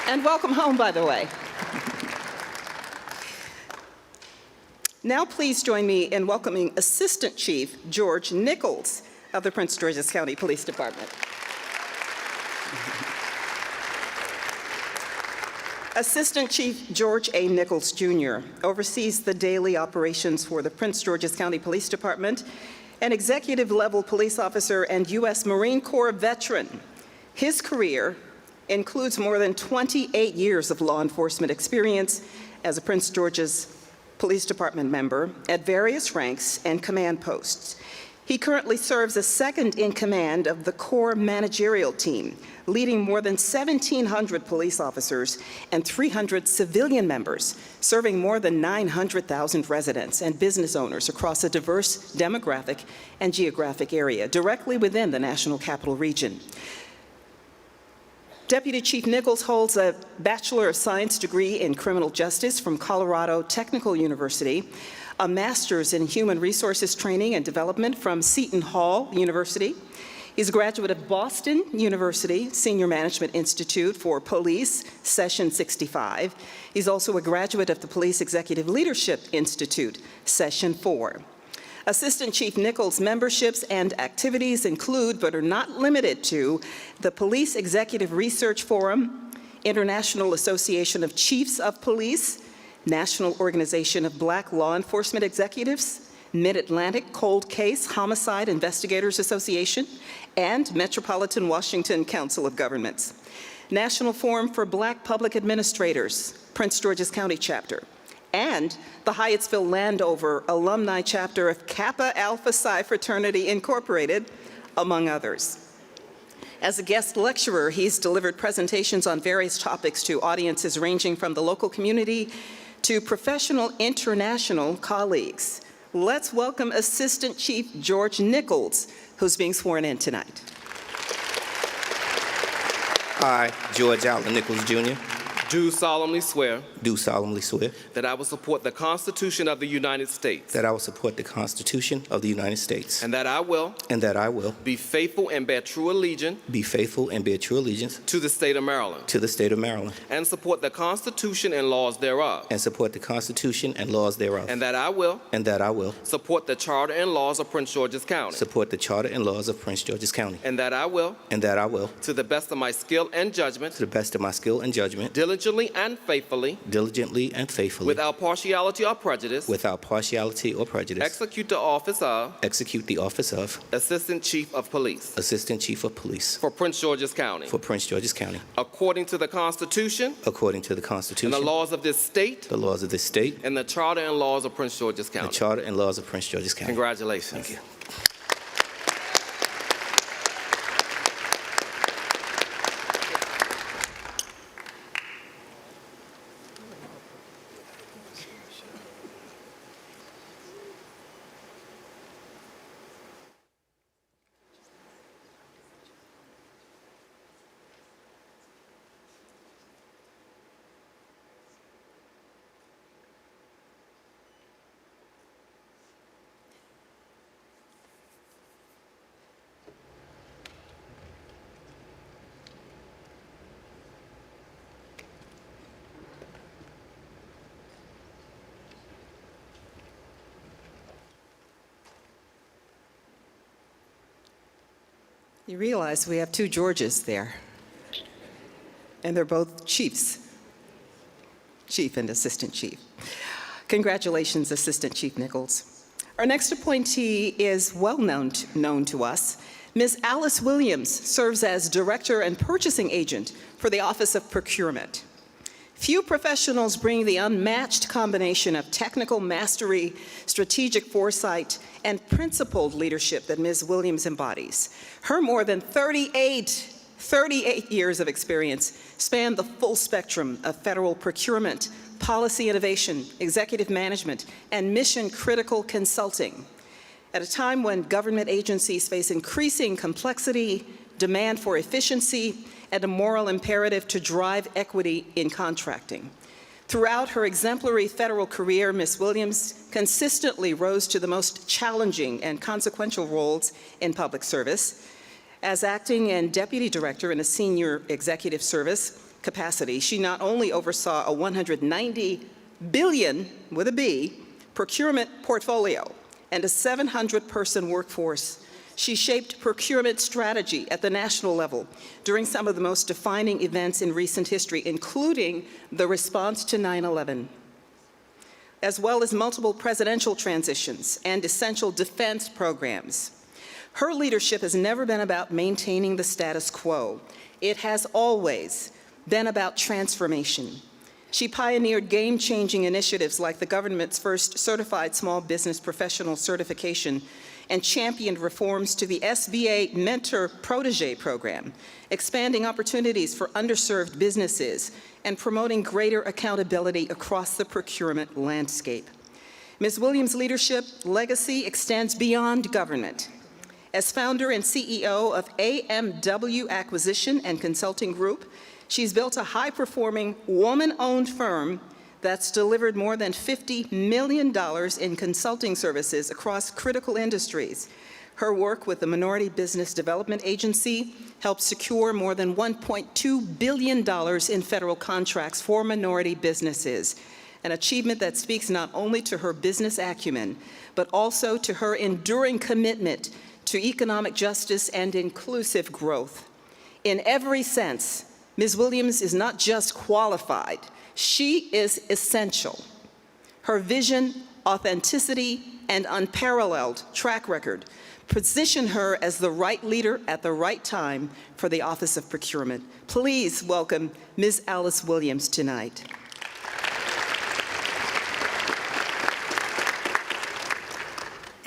And welcome home, by the way. Now please join me in welcoming Assistant Chief George Nichols of the Prince George's County Police Department. Assistant Chief George A. Nichols, Jr. oversees the daily operations for the Prince George's County Police Department, an executive-level police officer and U.S. Marine Corps veteran. His career includes more than 28 years of law enforcement experience as a Prince George's Police Department member at various ranks and command posts. He currently serves as second in command of the core managerial team, leading more than 1,700 police officers and 300 civilian members, serving more than 900,000 residents and business owners across a diverse demographic and geographic area directly within the National Capital Region. Deputy Chief Nichols holds a Bachelor of Science degree in Criminal Justice from Colorado Technical University, a Master's in Human Resources Training and Development from Seton Hall University. He's a graduate of Boston University Senior Management Institute for Police, Session 65. He's also a graduate of the Police Executive Leadership Institute, Session 4. Assistant Chief Nichols' memberships and activities include, but are not limited to, the Police Executive Research Forum, International Association of Chiefs of Police, National Organization of Black Law Enforcement Executives, Mid-Atlantic Cold Case Homicide Investigators Association, and Metropolitan Washington Council of Governments. National Forum for Black Public Administrators, Prince George's County Chapter, and the Hyattsville Landover Alumni Chapter of Kappa Alpha Psi Fraternity Incorporated, among others. As a guest lecturer, he's delivered presentations on various topics to audiences ranging from the local community to professional international colleagues. Let's welcome Assistant Chief George Nichols, who's being sworn in tonight. I, George Allen Nichols, Jr., Do solemnly swear do solemnly swear that I will support the Constitution of the United States that I will support the Constitution of the United States and that I will be faithful and bear true allegiance to the state of Maryland to the state of Maryland and support the Constitution and laws thereof, and support the Constitution and laws thereof, and that I will support the Charter and laws of Prince George's County, the Charter and laws of Prince George's County, and that I will, to to the best of my skill and judgment, the best of my skill and judgment, diligently and faithfully, without partiality or prejudice, partiality or prejudice, execute the office of Assistant Chief of Police for Prince George's County, according to the Constitution and the laws of this state, and the Charter and laws of Prince George's County. Congratulations. Thank you. You realize we have two Georges there, and they're both chiefs, Chief and Assistant Chief. Congratulations, Assistant Chief Nichols. Our next appointee is well known to us. Ms. Alice Williams serves as Director and Purchasing Agent for the Office of Procurement. Few professionals bring the unmatched combination of technical mastery, strategic foresight, and principled leadership that Ms. Williams embodies. Her more than 38 years of experience span the full spectrum of federal procurement, policy innovation, executive management, and mission-critical consulting. At a time when government agencies face increasing complexity, demand for efficiency, and a moral imperative to drive equity in contracting. Throughout her exemplary federal career, Ms. Williams consistently rose to the most challenging and consequential roles in public service. As acting and deputy director in a senior executive service capacity, she not only oversaw a $190 billion, with a B, procurement portfolio and a 700-person workforce. She shaped procurement strategy at the national level during some of the most defining events in recent history, including the response to 9/11, as well as multiple presidential transitions and essential defense programs. Her leadership has never been about maintaining the status quo. It has always been about transformation. She pioneered game-changing initiatives like the government's first certified small business professional certification and championed reforms to the SBA Mentor Protege Program, expanding opportunities for underserved businesses, and promoting greater accountability across the procurement landscape. Ms. Williams' leadership legacy extends beyond government. As founder and CEO of AMW Acquisition and Consulting Group, she's built a high-performing, woman-owned firm that's delivered more than $50 million in consulting services across critical industries. Her work with the Minority Business Development Agency helped secure more than $1.2 billion in federal contracts for minority businesses, an achievement that speaks not only to her business acumen, but also to her enduring commitment to economic justice and inclusive growth. In every sense, Ms. Williams is not just qualified, she is essential. Her vision, authenticity, and unparalleled track record position her as the right leader at the right time for the Office of Procurement. Please welcome Ms. Alice Williams tonight.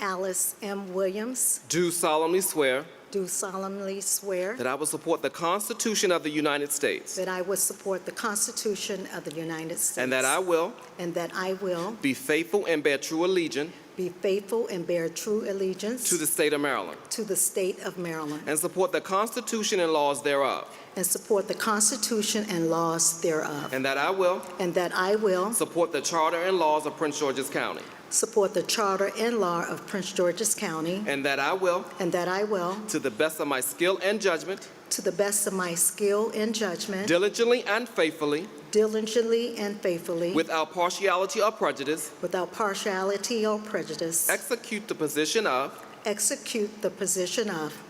Alice M. Williams, Do solemnly swear do solemnly swear that I will support the Constitution of the United States that I will support the Constitution of the United States and that I will and that I will be faithful and bear true allegiance be faithful and bear true allegiance to the state of Maryland to the state of Maryland and support the Constitution and laws thereof, and support the Constitution and laws thereof, and that I will and that I will support the Charter and laws of Prince George's County, support the Charter and law of Prince George's County, and that I will, and that I will, to the best of my skill and judgment, to the best of my skill and judgment, diligently and faithfully, without partiality or prejudice, without partiality or prejudice, execute the position of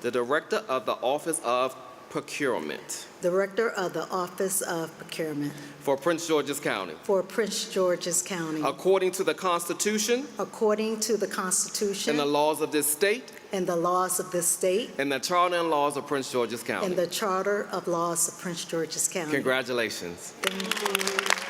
the Director of the Office of Procurement Director of the Office of Procurement for Prince George's County, for Prince George's County, according to the Constitution according to the Constitution and the laws of this state and the laws of this state and the Charter and laws of Prince George's County. and the Charter of laws of Prince George's County. Congratulations. Thank you.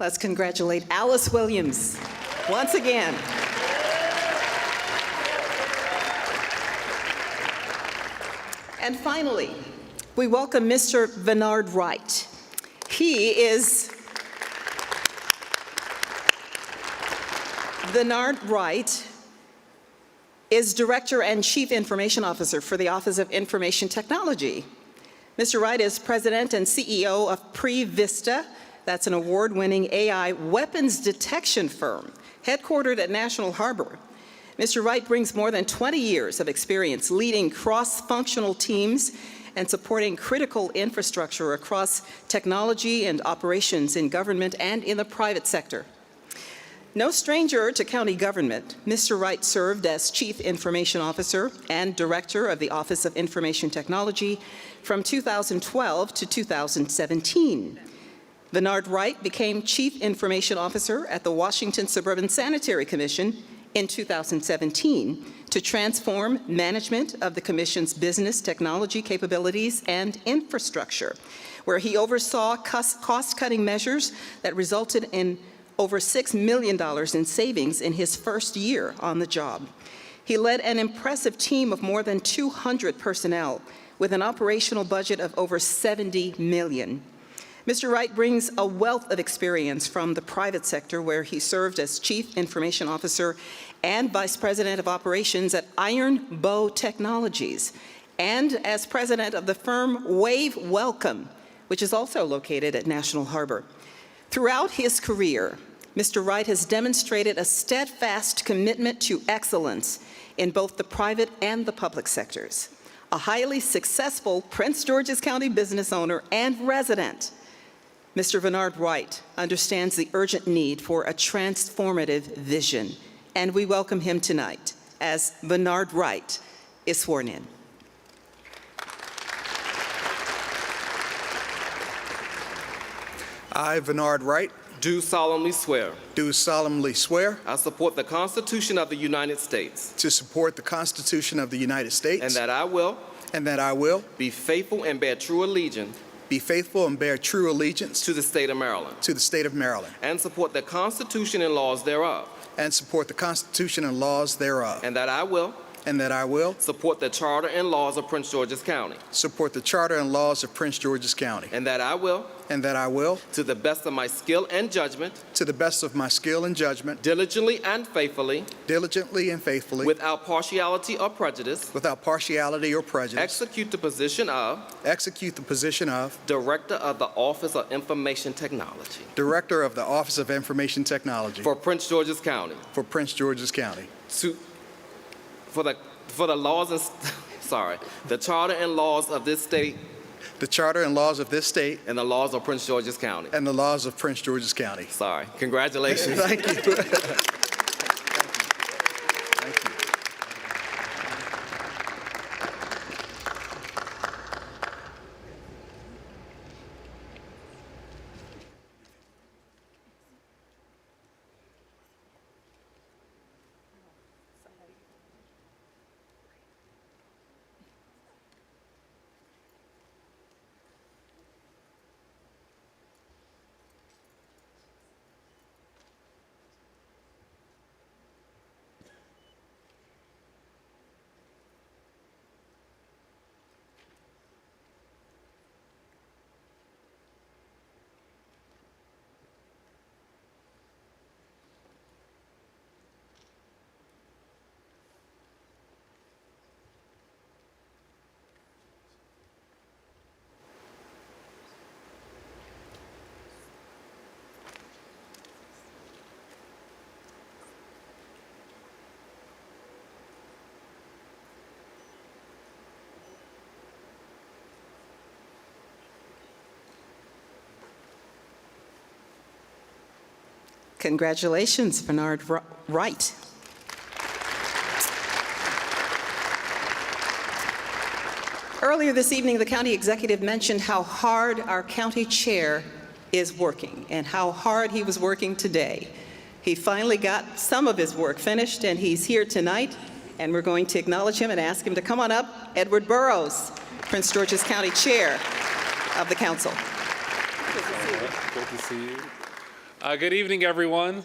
Let's congratulate Alice Williams once again. And finally, we welcome Mr. Bernard Wright. Bernard Wright is Director and Chief Information Officer for the Office of Information Technology. Mr. Wright is President and CEO of PreVista. That's an award-winning AI weapons detection firm headquartered at National Harbor. Mr. Wright brings more than 20 years of experience leading cross-functional teams and supporting critical infrastructure across technology and operations in government and in the private sector. No stranger to county government, Mr. Wright served as Chief Information Officer and Director of the Office of Information Technology from 2012 to 2017. Bernard Wright became Chief Information Officer at the Washington Suburban Sanitary Commission in 2017 to transform management of the Commission's business technology capabilities and infrastructure, where he oversaw cost-cutting measures that resulted in over $6 million in savings in his first year on the job. He led an impressive team of more than 200 personnel with an operational budget of over $70 million. Mr. Wright brings a wealth of experience from the private sector, where he served as Chief Information Officer and Vice President of Operations at Iron Bow Technologies, and as president of the firm Wave Welcome, which is also located at National Harbor. Throughout his career, Mr. Wright has demonstrated a steadfast commitment to excellence in both the private and the public sectors. A highly successful Prince George's County business owner and resident, Mr. Bernard Wright understands the urgent need for a transformative vision, and we welcome him tonight as Bernard Wright is sworn in. I, Bernard Wright, do solemnly swear do solemnly swear I support the Constitution of the United States to support the Constitution of the United States and that I will be faithful and bear true allegiance to the state of Maryland and support the Constitution and laws thereof, and and that I will support the Charter and laws of Prince George's County, and that I will to the best of my skill and judgment diligently and faithfully without partiality or prejudice execute the position of Director of the Office of Information Technology for Prince George's County. For the laws and the Charter and laws of this state and the laws of Prince George's County. Sorry. Congratulations. Thank you. Congratulations, Bernard Wright. Earlier this evening, the county executive mentioned how hard our county chair is working and how hard he was working today. He finally got some of his work finished, and he's here tonight, and we're going to acknowledge him and ask him to come on up. Edward Burrows, Prince George's County Chair of the Council. Good to see you. Good evening, everyone.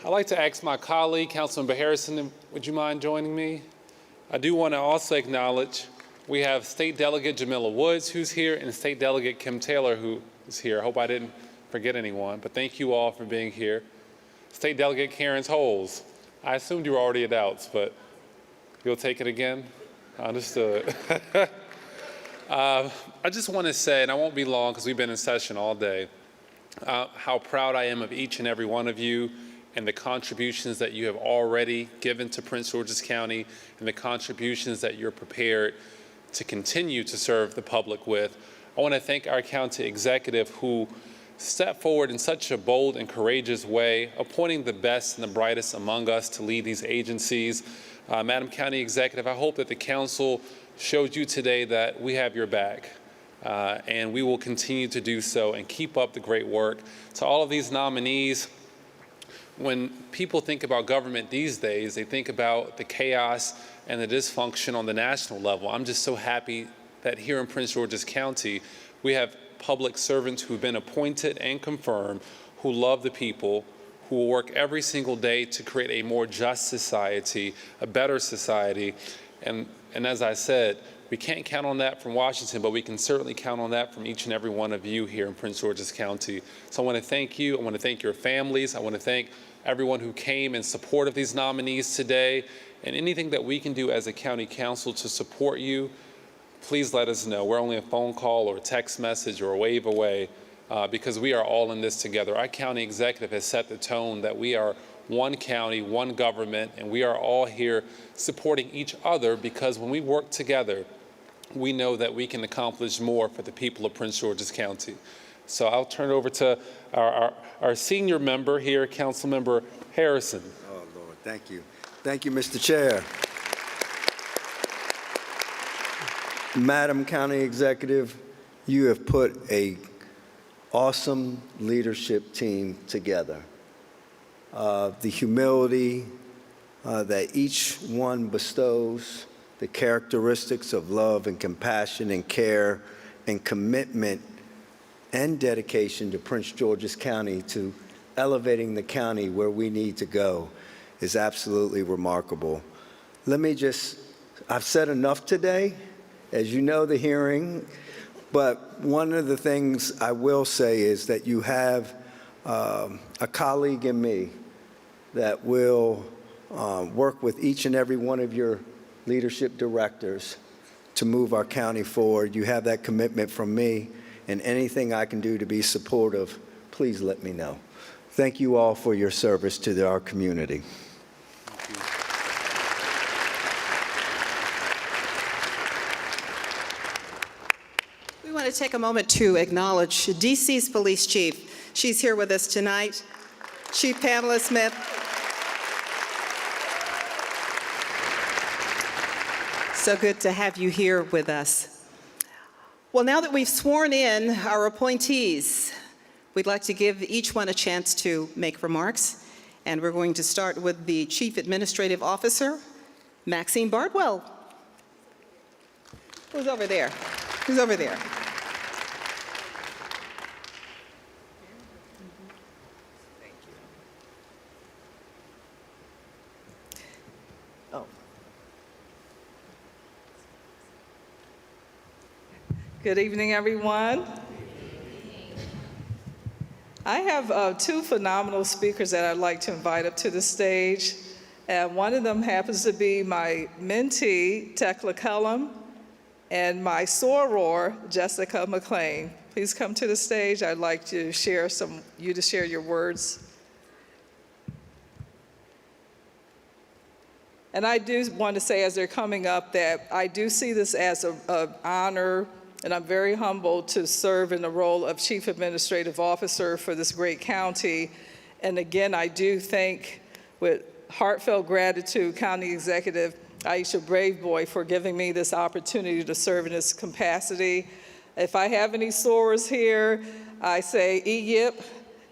I'd like to ask my colleague, Councilmember Harrison, would you mind joining me? I do want to also acknowledge we have State Delegate Jamila Woods, who's here, and State Delegate Kim Taylor, who is here. I hope I didn't forget anyone, but thank you all for being here. State Delegate Karen Holes. I assumed you were already at Outs, but you'll take it again? Understood. I just want to say, and I won't be long because we've been in session all day, how proud I am of each and every one of you and the contributions that you have already given to Prince George's County and the contributions that you're prepared to continue to serve the public with. I want to thank our county executive who stepped forward in such a bold and courageous way, appointing the best and the brightest among us to lead these agencies. Madam County Executive, I hope that the council showed you today that we have your back. And we will continue to do so and keep up the great work. To all of these nominees, when people think about government these days, they think about the chaos and the dysfunction on the national level. I'm just so happy that here in Prince George's County, we have public servants who've been appointed and confirmed, who love the people, who will work every single day to create a more just society, a better society. And as I said, We can't count on that from Washington, but we can certainly count on that from each and every one of you here in Prince George's County. So I want to thank you. I want to thank your families. I want to thank everyone who came in support of these nominees today. And anything that we can do as a county council to support you, please let us know. We're only a phone call or a text message or a wave away because we are all in this together. Our county executive has set the tone that we are one county, one government, and we are all here supporting each other because when we work together, we know that we can accomplish more for the people of Prince George's County. So I'll turn it over to our senior member here, Councilmember Harrison. Oh, Lord, thank you. Thank you, Mr. Chair. Madam County Executive, you have put an awesome leadership team together. The humility that each one bestows, the characteristics of love and compassion and care and commitment and dedication to Prince George's County, to elevating the county where we need to go, is absolutely remarkable. I've said enough today. As you know, the hearing, but one of the things I will say is that you have a colleague in me that will work with each and every one of your leadership directors to move our county forward. You have that commitment from me, and anything I can do to be supportive, please let me know. Thank you all for your service to our community. We want to take a moment to acknowledge D.C.'s police chief. She's here with us tonight. Chief Pamela Smith. So good to have you here with us. Well, now that we've sworn in our appointees, we'd like to give each one a chance to make remarks. And we're going to start with the Chief Administrative Officer, Maxine Bardwell. Who's over there? Who's over there? Good evening, everyone. I have two phenomenal speakers that I'd like to invite up to the stage. And one of them happens to be my mentee, Tekla Cullum, and my soror, Jessica McLean. Please come to the stage. I'd like to share you to share your words. And I do want to say as they're coming up that I do see this as an honor, and I'm very humbled to serve in the role of Chief Administrative Officer for this great county. And again, I do thank, with heartfelt gratitude, County Executive Aisha Braveboy for giving me this opportunity to serve in this capacity. If I have any sorors here, I say, Yip,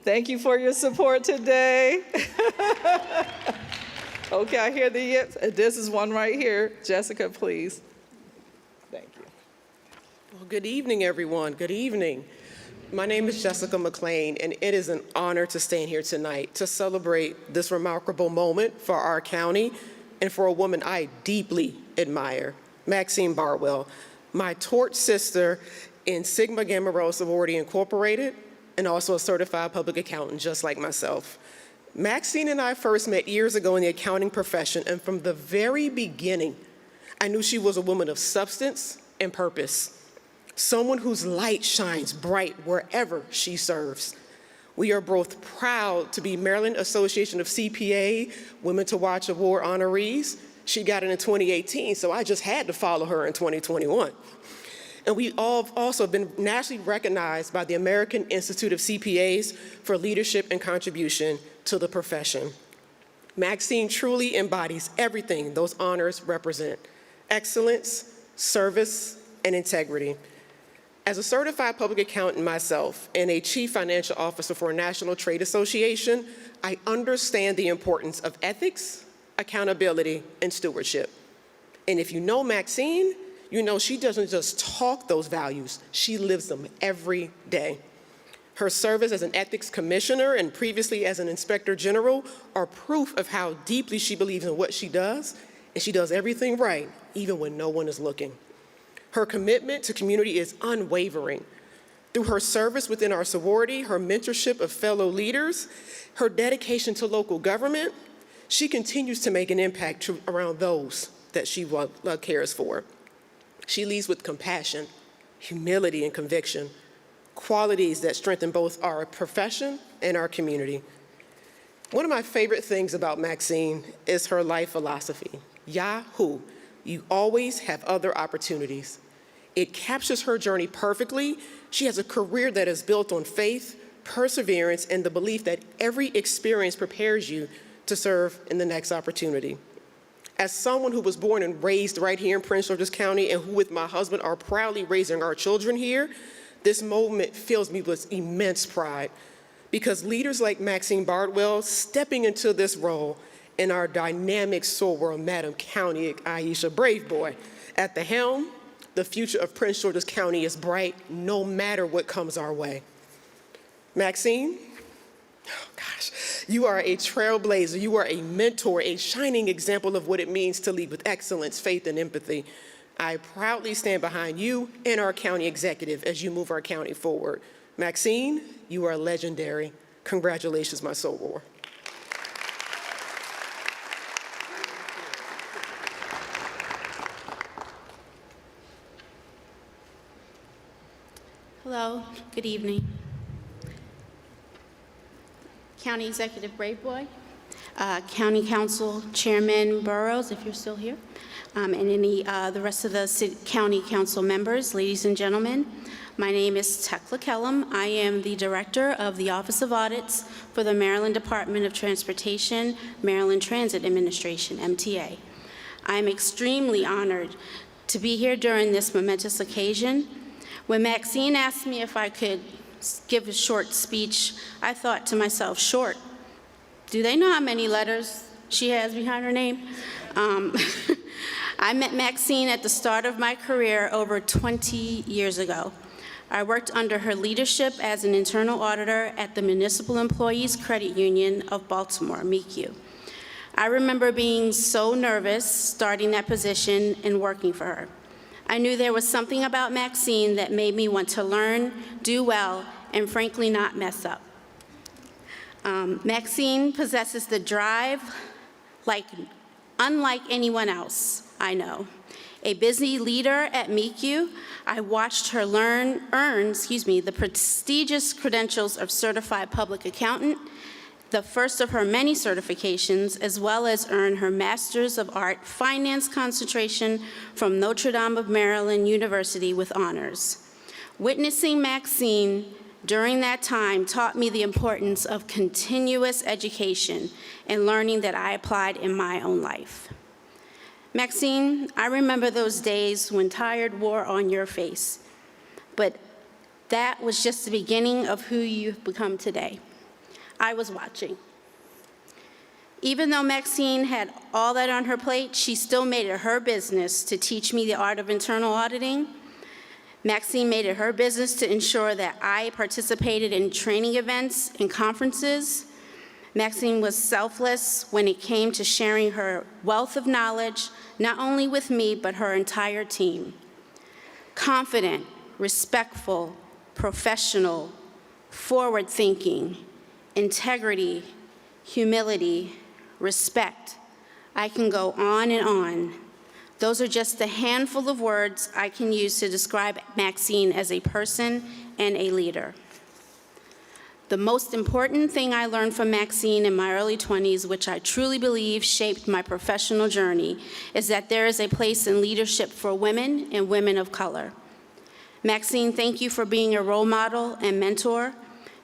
thank you for your support today. Okay, I hear the yips. This is one right here. Jessica, please. Thank you. Well, good evening, everyone. Good evening. My name is Jessica McLean, and it is an honor to stand here tonight to celebrate this remarkable moment for our county and for a woman I deeply admire, Maxine Bardwell, my torch sister in Sigma Gamma Rho Sorority Incorporated, and also a certified public accountant just like myself. Maxine and I first met years ago in the accounting profession, and from the very beginning, I knew she was a woman of substance and purpose. Someone whose light shines bright wherever she serves. We are both proud to be Maryland Association of CPA Women to Watch Award honorees. She got it in 2018, so I just had to follow her in 2021. And we all have also been nationally recognized by the American Institute of CPAs for leadership and contribution to the profession. Maxine truly embodies everything those honors represent: excellence, service, and integrity. As a certified public accountant myself and a chief financial officer for a national trade association, I understand the importance of ethics, accountability, and stewardship. And if you know Maxine, you know she doesn't just talk those values, she lives them every day. Her service as an ethics commissioner and previously as an inspector general are proof of how deeply she believes in what she does, and she does everything right, even when no one is looking. Her commitment to community is unwavering. Through her service within our sorority, her mentorship of fellow leaders, her dedication to local government, she continues to make an impact around those that she cares for. She leads with compassion, humility, and conviction, qualities that strengthen both our profession and our community. One of my favorite things about Maxine is her life philosophy. Yahoo, you always have other opportunities. It captures her journey perfectly. She has a career that is built on faith, perseverance, and the belief that every experience prepares you to serve in the next opportunity. As someone who was born and raised right here in Prince George's County and who with my husband are proudly raising our children here, this moment fills me with immense pride because leaders like Maxine Bardwell stepping into this role and our dynamic soror, Madam County Aisha Braveboy, at the helm, the future of Prince George's County is bright no matter what comes our way. Maxine, oh gosh, you are a trailblazer, you are a mentor, a shining example of what it means to lead with excellence, faith, and empathy. I proudly stand behind you and our county executive as you move our county forward. Maxine, you are legendary. Congratulations, my soror. Hello, good evening. County Executive Braveboy, County Council Chairman Burrows, if you're still here, and any the rest of the County Council members, ladies and gentlemen. My name is Tekla Kellum. I am the Director of the Office of Audits for the Maryland Department of Transportation, Maryland Transit Administration, MTA. I am extremely honored to be here during this momentous occasion. When Maxine asked me if I could give a short speech, I thought to myself, short, do they know how many letters she has behind her name? I met Maxine at the start of my career over 20 years ago. I worked under her leadership as an internal auditor at the Municipal Employees Credit Union of Baltimore, MECU. I remember being so nervous starting that position and working for her. I knew there was something about Maxine that made me want to learn, do well, and frankly not mess up. Maxine possesses the drive unlike anyone else I know. A busy leader at MECU, I watched her earn the prestigious credentials of Certified Public Accountant, the first of her many certifications, as well as earn her Master's of Art Finance concentration from Notre Dame of Maryland University with honors. Witnessing Maxine during that time taught me the importance of continuous education and learning that I applied in my own life. Maxine, I remember those days when tired wore on your face, but that was just the beginning of who you've become today. I was watching. Even though Maxine had all that on her plate, she still made it her business to teach me the art of internal auditing. Maxine made it her business to ensure that I participated in training events and conferences. Maxine was selfless when it came to sharing her wealth of knowledge, not only with me, but her entire team. Confident, respectful, professional, forward-thinking, integrity, humility, respect. I can go on and on. Those are just a handful of words I can use to describe Maxine as a person and a leader. The most important thing I learned from Maxine in my early 20s, which I truly believe shaped my professional journey, is that there is a place in leadership for women and women of color. Maxine, thank you for being a role model and mentor.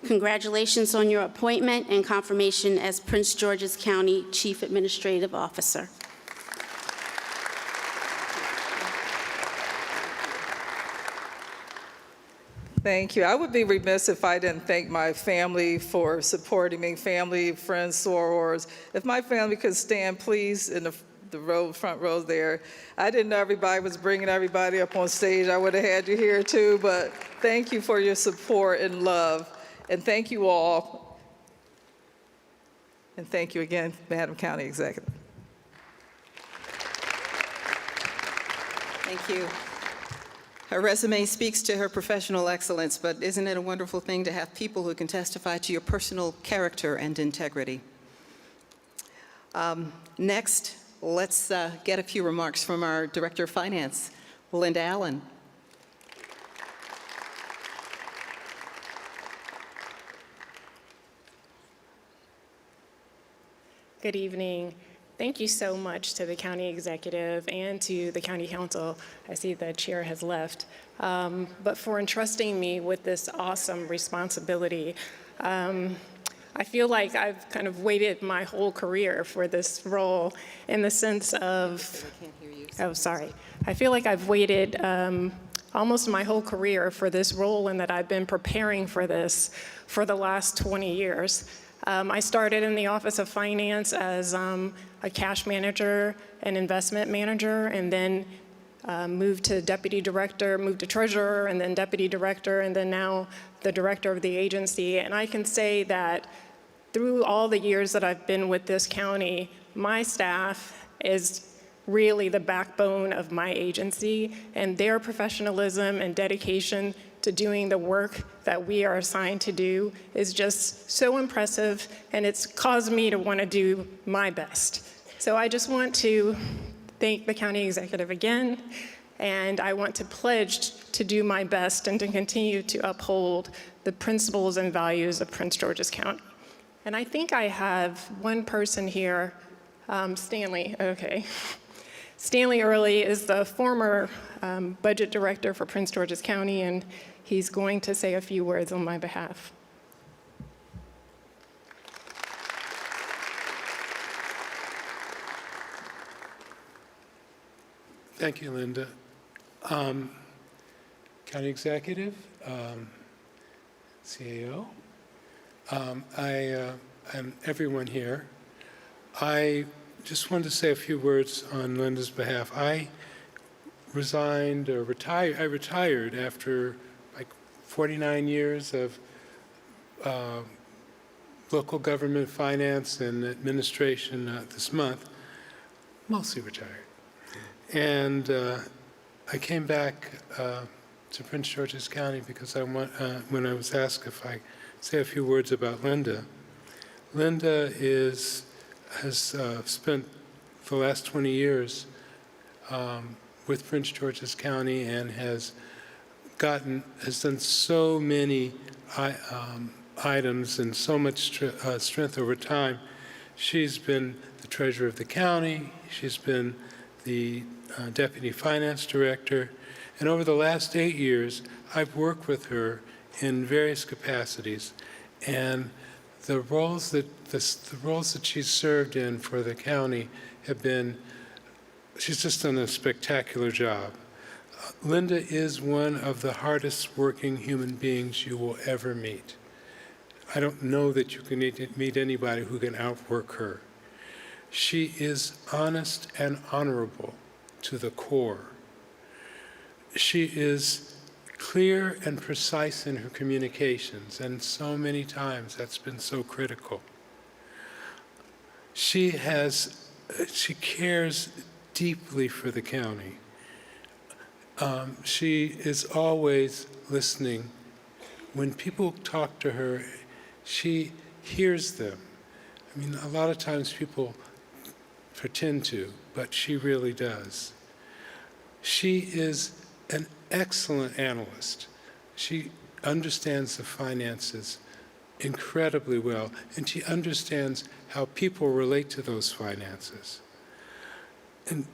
Congratulations on your appointment and confirmation as Prince George's County Chief Administrative Officer. Thank you. I would be remiss if I didn't thank my family for supporting me, family, friends, sorors. If my family could stand, please, in the front row there. I didn't know everybody was bringing everybody up on stage. I would have had you here too, but thank you for your support and love. And thank you all. And thank you again, Madam County Executive. Thank you. Her resume speaks to her professional excellence, but isn't it a wonderful thing to have people who can testify to your personal character and integrity? Next, let's get a few remarks from our Director of Finance, Linda Allen. Good evening. Thank you so much to the county executive and to the county council. I see the chair has left, but for entrusting me with this awesome responsibility. I feel like I've kind of waited my whole career for this role in the sense of, oh, sorry. I feel like I've waited almost my whole career for this role and that I've been preparing for this for the last 20 years. I started in the Office of Finance as a cash manager and investment manager, and then moved to deputy director, moved to treasurer, and then deputy director, and then now the director of the agency. And I can say that through all the years that I've been with this county, my staff is really the backbone of my agency, and their professionalism and dedication to doing the work that we are assigned to do is just so impressive, and it's caused me to want to do my best. So I just want to thank the county executive again, and I want to pledge to do my best and to continue to uphold the principles and values of Prince George's County. And I think I have one person here, Stanley, okay. Stanley Early is the former budget director for Prince George's County, and he's going to say a few words on my behalf. Thank you, Linda. County Executive, CAO, and everyone here. I just wanted to say a few words on Linda's behalf. I retired after like 49 years of local government finance and administration this month, mostly retired. And I came back to Prince George's County because when I was asked if I say a few words about Linda. Linda has spent the last 20 years with Prince George's County and has done so many items and so much strength over time. She's been the treasurer of the county. She's been the deputy finance director. And over the last 8 years, I've worked with her in various capacities. And the roles that she's served in for the county have been, she's just done a spectacular job. Linda is one of the hardest working human beings you will ever meet. I don't know that you can meet anybody who can outwork her. She is honest and honorable to the core. She is clear and precise in her communications, and so many times that's been so critical. She cares deeply for the county. She is always listening. When people talk to her, she hears them. I mean, a lot of times people pretend to, but she really does. She is an excellent analyst. She understands the finances incredibly well, and she understands how people relate to those finances. And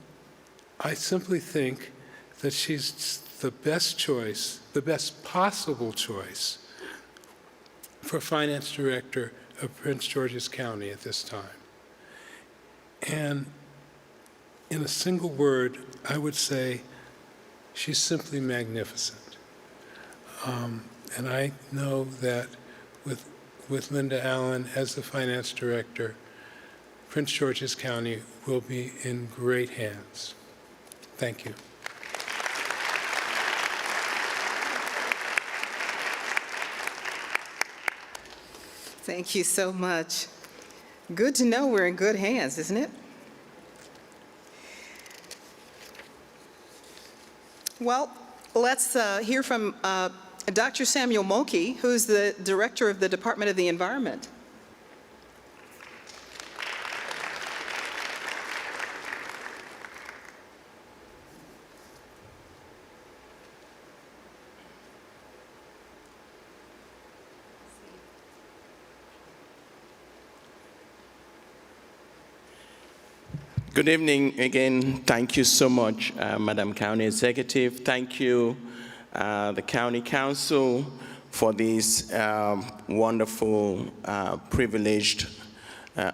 I simply think that she's the best choice, the best possible choice for finance director of Prince George's County at this time. And in a single word, I would say she's simply magnificent. And I know that with Linda Allen as the finance director, Prince George's County will be in great hands. Thank you. Thank you so much. Good to know we're in good hands, isn't it? Well, Let's hear from Dr. Samuel Mulkey, who's the Director of the Department of the Environment. Good evening again. Thank you so much, Madam County Executive. Thank you, the County Council, for this wonderful, privileged,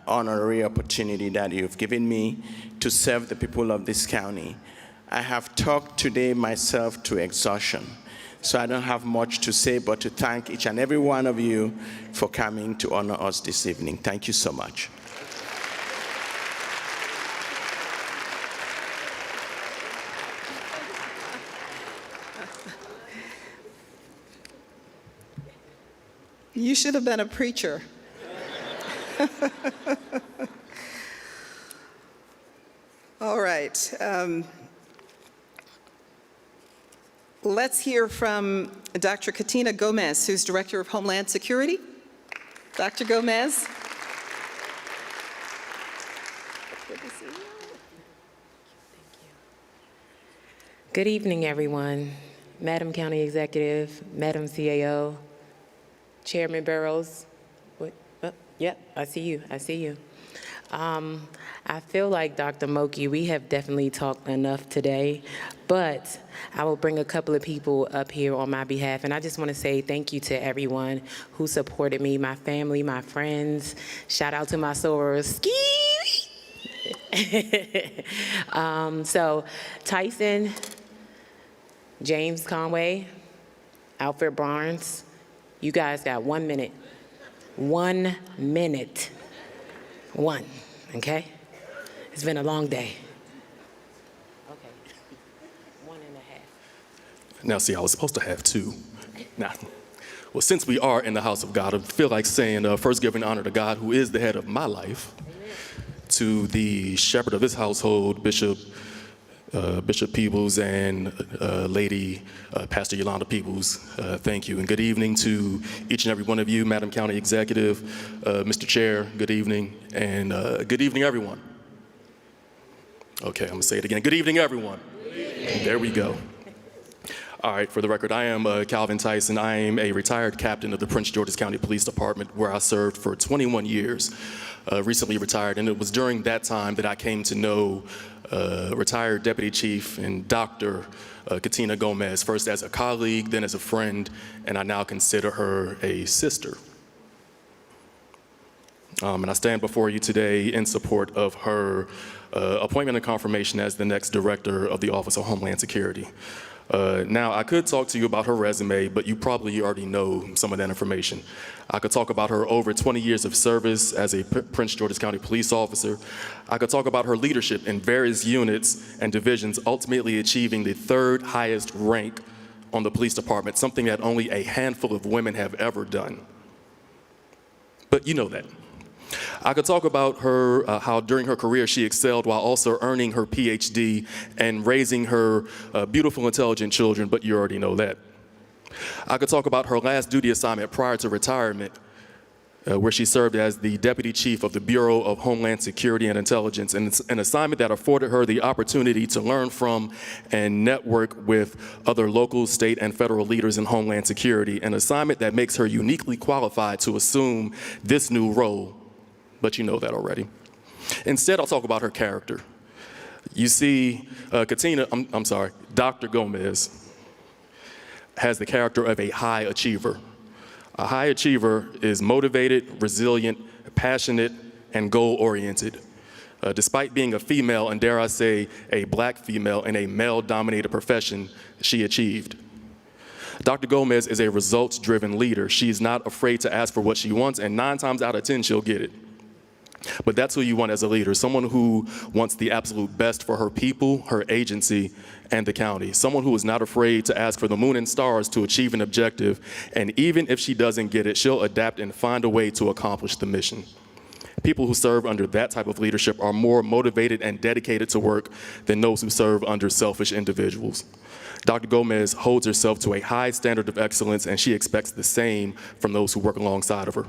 honorary opportunity that you've given me to serve the people of this county. I have talked today myself to exhaustion, so I don't have much to say but to thank each and every one of you for coming to honor us this evening. Thank you so much. You should have been a preacher. All right. Let's hear from Dr. Katina Gomez, who's Director of Homeland Security. Dr. Gomez. Good to see you. Good evening, everyone. Madam County Executive, Madam CAO, Chairman Burrows. Yep, I see you. I see you. I feel like Dr. Mulkey, we have definitely talked enough today, but I will bring a couple of people up here on my behalf, and I just want to say thank you to everyone who supported me, my family, my friends. Shout out to my sorors. So Tyson, James Conway, Alfred Barnes, you guys got 1 minute. 1 minute. One, okay? It's been a long day. Okay. 1.5. Now, see, I was supposed to have 2. Now, well, since we are in the house of God, I feel like saying, first giving honor to God, who is the head of my life, to the shepherd of this household, Bishop Peebles, and Lady Pastor Yolanda Peebles. Thank you, and good evening to each and every one of you, Madam County Executive, Mr. Chair, good evening, and good evening, everyone. Okay, I'm gonna say it again. Good evening, everyone. There we go. All right, for the record, I am Calvin Tyson. I am a retired captain of the Prince George's County Police Department, where I served for 21 years, recently retired, and it was during that time that I came to know retired Deputy Chief and Dr. Katina Gomez, first as a colleague, then as a friend, and I now consider her a sister. And I stand before you today in support of her appointment and confirmation as the next Director of the Office of Homeland Security. Now, I could talk to you about her resume, but you probably already know some of that information. I could talk about her over 20 years of service as a Prince George's County police officer. I could talk about her leadership in various units and divisions, ultimately achieving the 3rd highest rank on the police department, something that only a handful of women have ever done. But you know that. I could talk about her, how during her career she excelled while also earning her PhD and raising her beautiful, intelligent children, but you already know that. I could talk about her last duty assignment prior to retirement, where she served as the Deputy Chief of the Bureau of Homeland Security and Intelligence, and it's an assignment that afforded her the opportunity to learn from and network with other local, state, and federal leaders in Homeland Security, an assignment that makes her uniquely qualified to assume this new role. But you know that already. Instead, I'll talk about her character. You see, Dr. Gomez has the character of a high achiever. A high achiever is motivated, resilient, passionate, and goal-oriented. Despite being a female, and dare I say, a black female in a male-dominated profession, she achieved. Dr. Gomez is a results-driven leader. She's not afraid to ask for what she wants, and 9 times out of 10, she'll get it. But that's who you want as a leader, someone who wants the absolute best for her people, her agency, and the county. Someone who is not afraid to ask for the moon and stars to achieve an objective, and even if she doesn't get it, she'll adapt and find a way to accomplish the mission. People who serve under that type of leadership are more motivated and dedicated to work than those who serve under selfish individuals. Dr. Gomez holds herself to a high standard of excellence, and she expects the same from those who work alongside of her.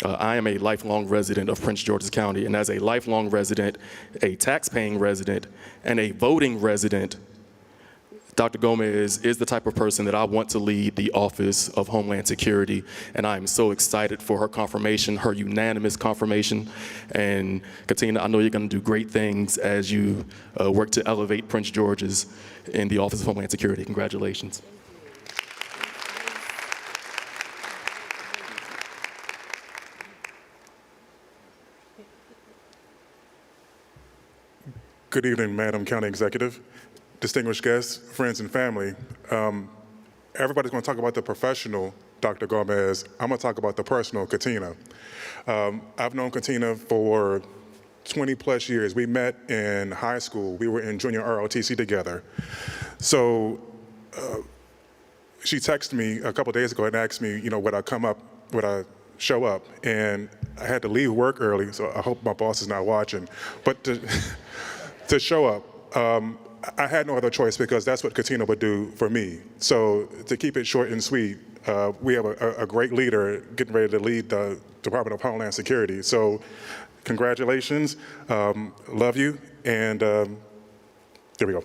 I am a lifelong resident of Prince George's County, and as a lifelong resident, a tax-paying resident, and a voting resident, Dr. Gomez is the type of person that I want to lead the Office of Homeland Security, and I am so excited for her confirmation, her unanimous confirmation. And Katina, I know you're going to do great things as you work to elevate Prince George's in the Office of Homeland Security. Congratulations. Good evening, Madam County Executive, distinguished guests, friends, and family. Everybody's going to talk about the professional Dr. Gomez. I'm going to talk about the personal Katina. I've known Katina for 20 plus years. We met in high school. We were in junior ROTC together. So she texted me a couple days ago and asked me, would I show up? And I had to leave work early, so I hope my boss is not watching. But to show up, I had no other choice because that's what Katina would do for me. So to keep it short and sweet, we have a great leader getting ready to lead the Department of Homeland Security. So congratulations, love you, and there we go.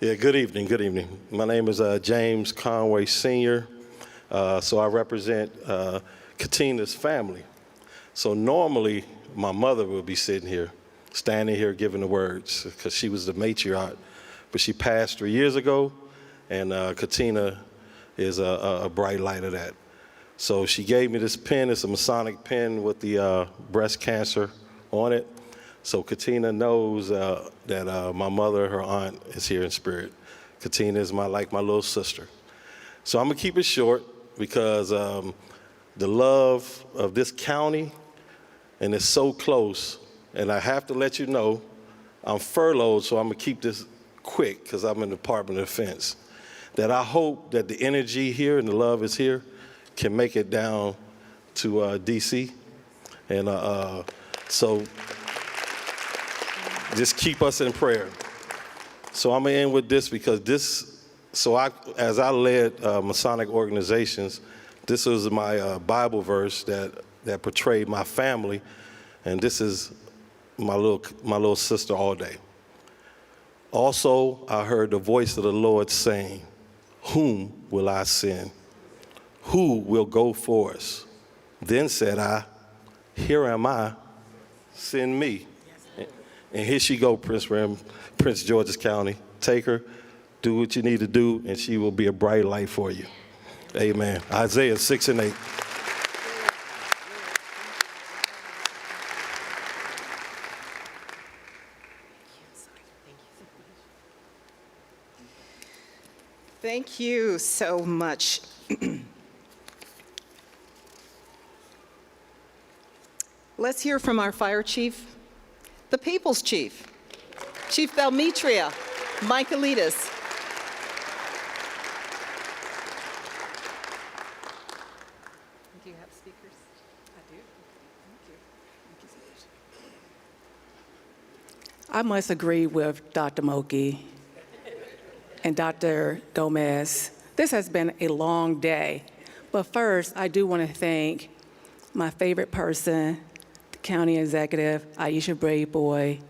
Yeah, good evening, good evening. My name is James Conway Sr., so I represent Katina's family. So normally, my mother would be sitting here, standing here giving the words, because she was the matriarch, but she passed 3 years ago, and Katina is a bright light of that. So she gave me this pen. It's a Masonic pen with the breast cancer on it. So Katina knows that my mother, her aunt, is here in spirit. Katina is like my little sister. So I'm gonna keep it short because the love of this county, and it's so close, and I have to let you know, I'm furloughed, so I'm gonna keep this quick because I'm in the Department of Defense, that I hope that the energy here and the love is here can make it down to D.C. And so just keep us in prayer. So I'm gonna end with this because as I led Masonic organizations, this was my Bible verse that portrayed my family, and this is my little sister all day. Also, I heard the voice of the Lord saying, "Whom will I send? Who will go for us?" Then said I, "Here am I, send me." And here she go, Prince George's County. Take her, do what you need to do, and she will be a bright light for you. Amen. Isaiah 6 and 8. Thank you so much. Let's hear from our fire chief, the People's Chief, Chief Belmetria Michaelides. Do you have speakers? I do. Thank you. I must agree with Dr. Moki and Dr. Gomez. This has been a long day, but first I do want to thank my favorite person, the County Executive, Aisha Braveboy,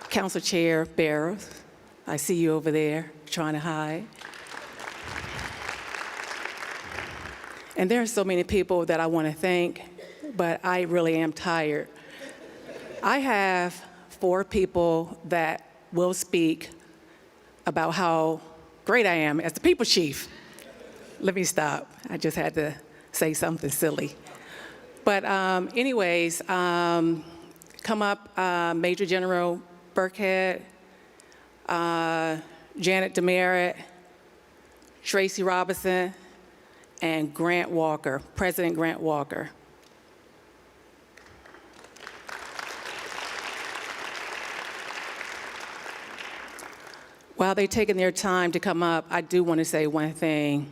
Council Chair Barrows. I see you over there trying to hide. And there are so many people that I want to thank, but I really am tired. I have 4 people that will speak about how great I am as the People's Chief. Let me stop. I just had to say something silly. But anyways, come up Major General Burkhead, Janet Demerit, Tracy Robinson, and Grant Walker, President Grant Walker. while they're taking their time to come up, I do want to say one thing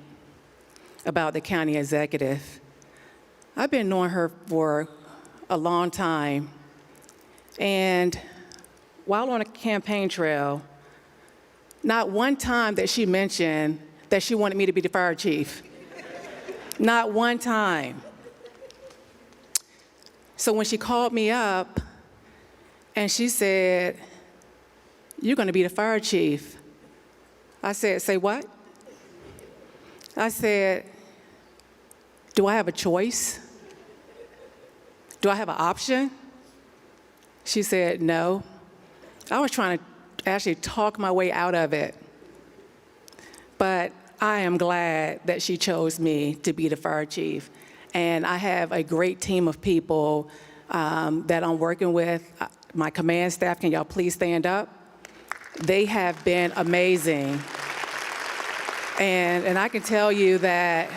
about the county executive. I've been knowing her for a long time, and while on a campaign trail, not one time that she mentioned that she wanted me to be the fire chief. Not one time. So when she called me up and she said, "You're going to be the fire chief," I said, "Say what?" I said, "Do I have a choice? Do I have an option?" She said, "No." I was trying to actually talk my way out of it. But I am glad that she chose me to be the fire chief. And I have a great team of people that I'm working with. My command staff, can y'all please stand up? They have been amazing. And I can tell you that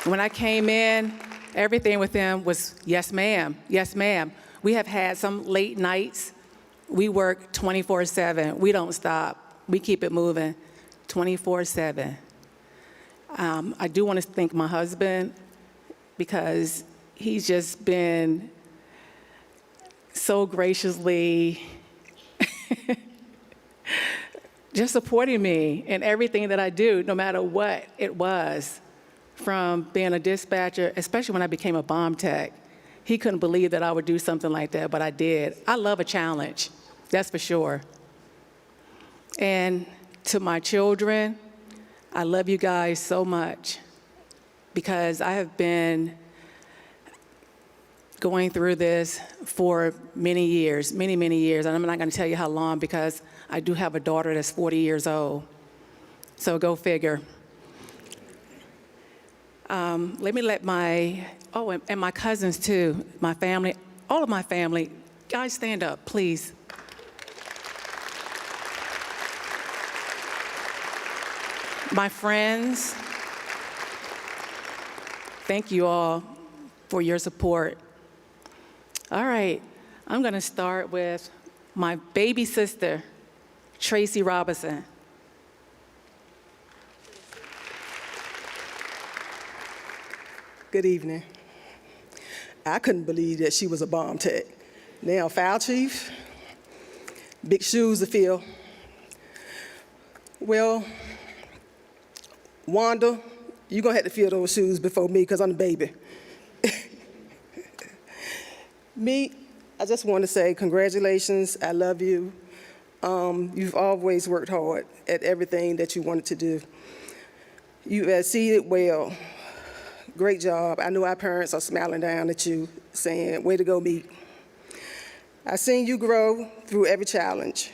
when I came in, everything with them was, yes, ma'am, yes, ma'am. We have had some late nights. We work 24/7. We don't stop. We keep it moving 24/7. I do want to thank my husband because he's just been so graciously just supporting me in everything that I do, no matter what it was, from being a dispatcher, especially when I became a bomb tech. He couldn't believe that I would do something like that, but I did. I love a challenge, that's for sure. And to my children, I love you guys so much because I have been going through this for many years, many, many years. And I'm not going to tell you how long because I do have a daughter that's 40 years old. So go figure. Let me let my, and my cousins too, my family, all of my family, guys stand up, please. My friends, thank you all for your support. All right, I'm gonna start with my baby sister, Tracy Robinson. Good evening. I couldn't believe that she was a bomb tech. Now, fire chief, big shoes to fill. Well, Wanda, you're gonna have to fill those shoes before me because I'm the baby. Me, I just want to say congratulations, I love you. You've always worked hard at everything that you wanted to do. You exceeded well. Great job. I know our parents are smiling down at you, saying, way to go, Meek. I've seen you grow through every challenge,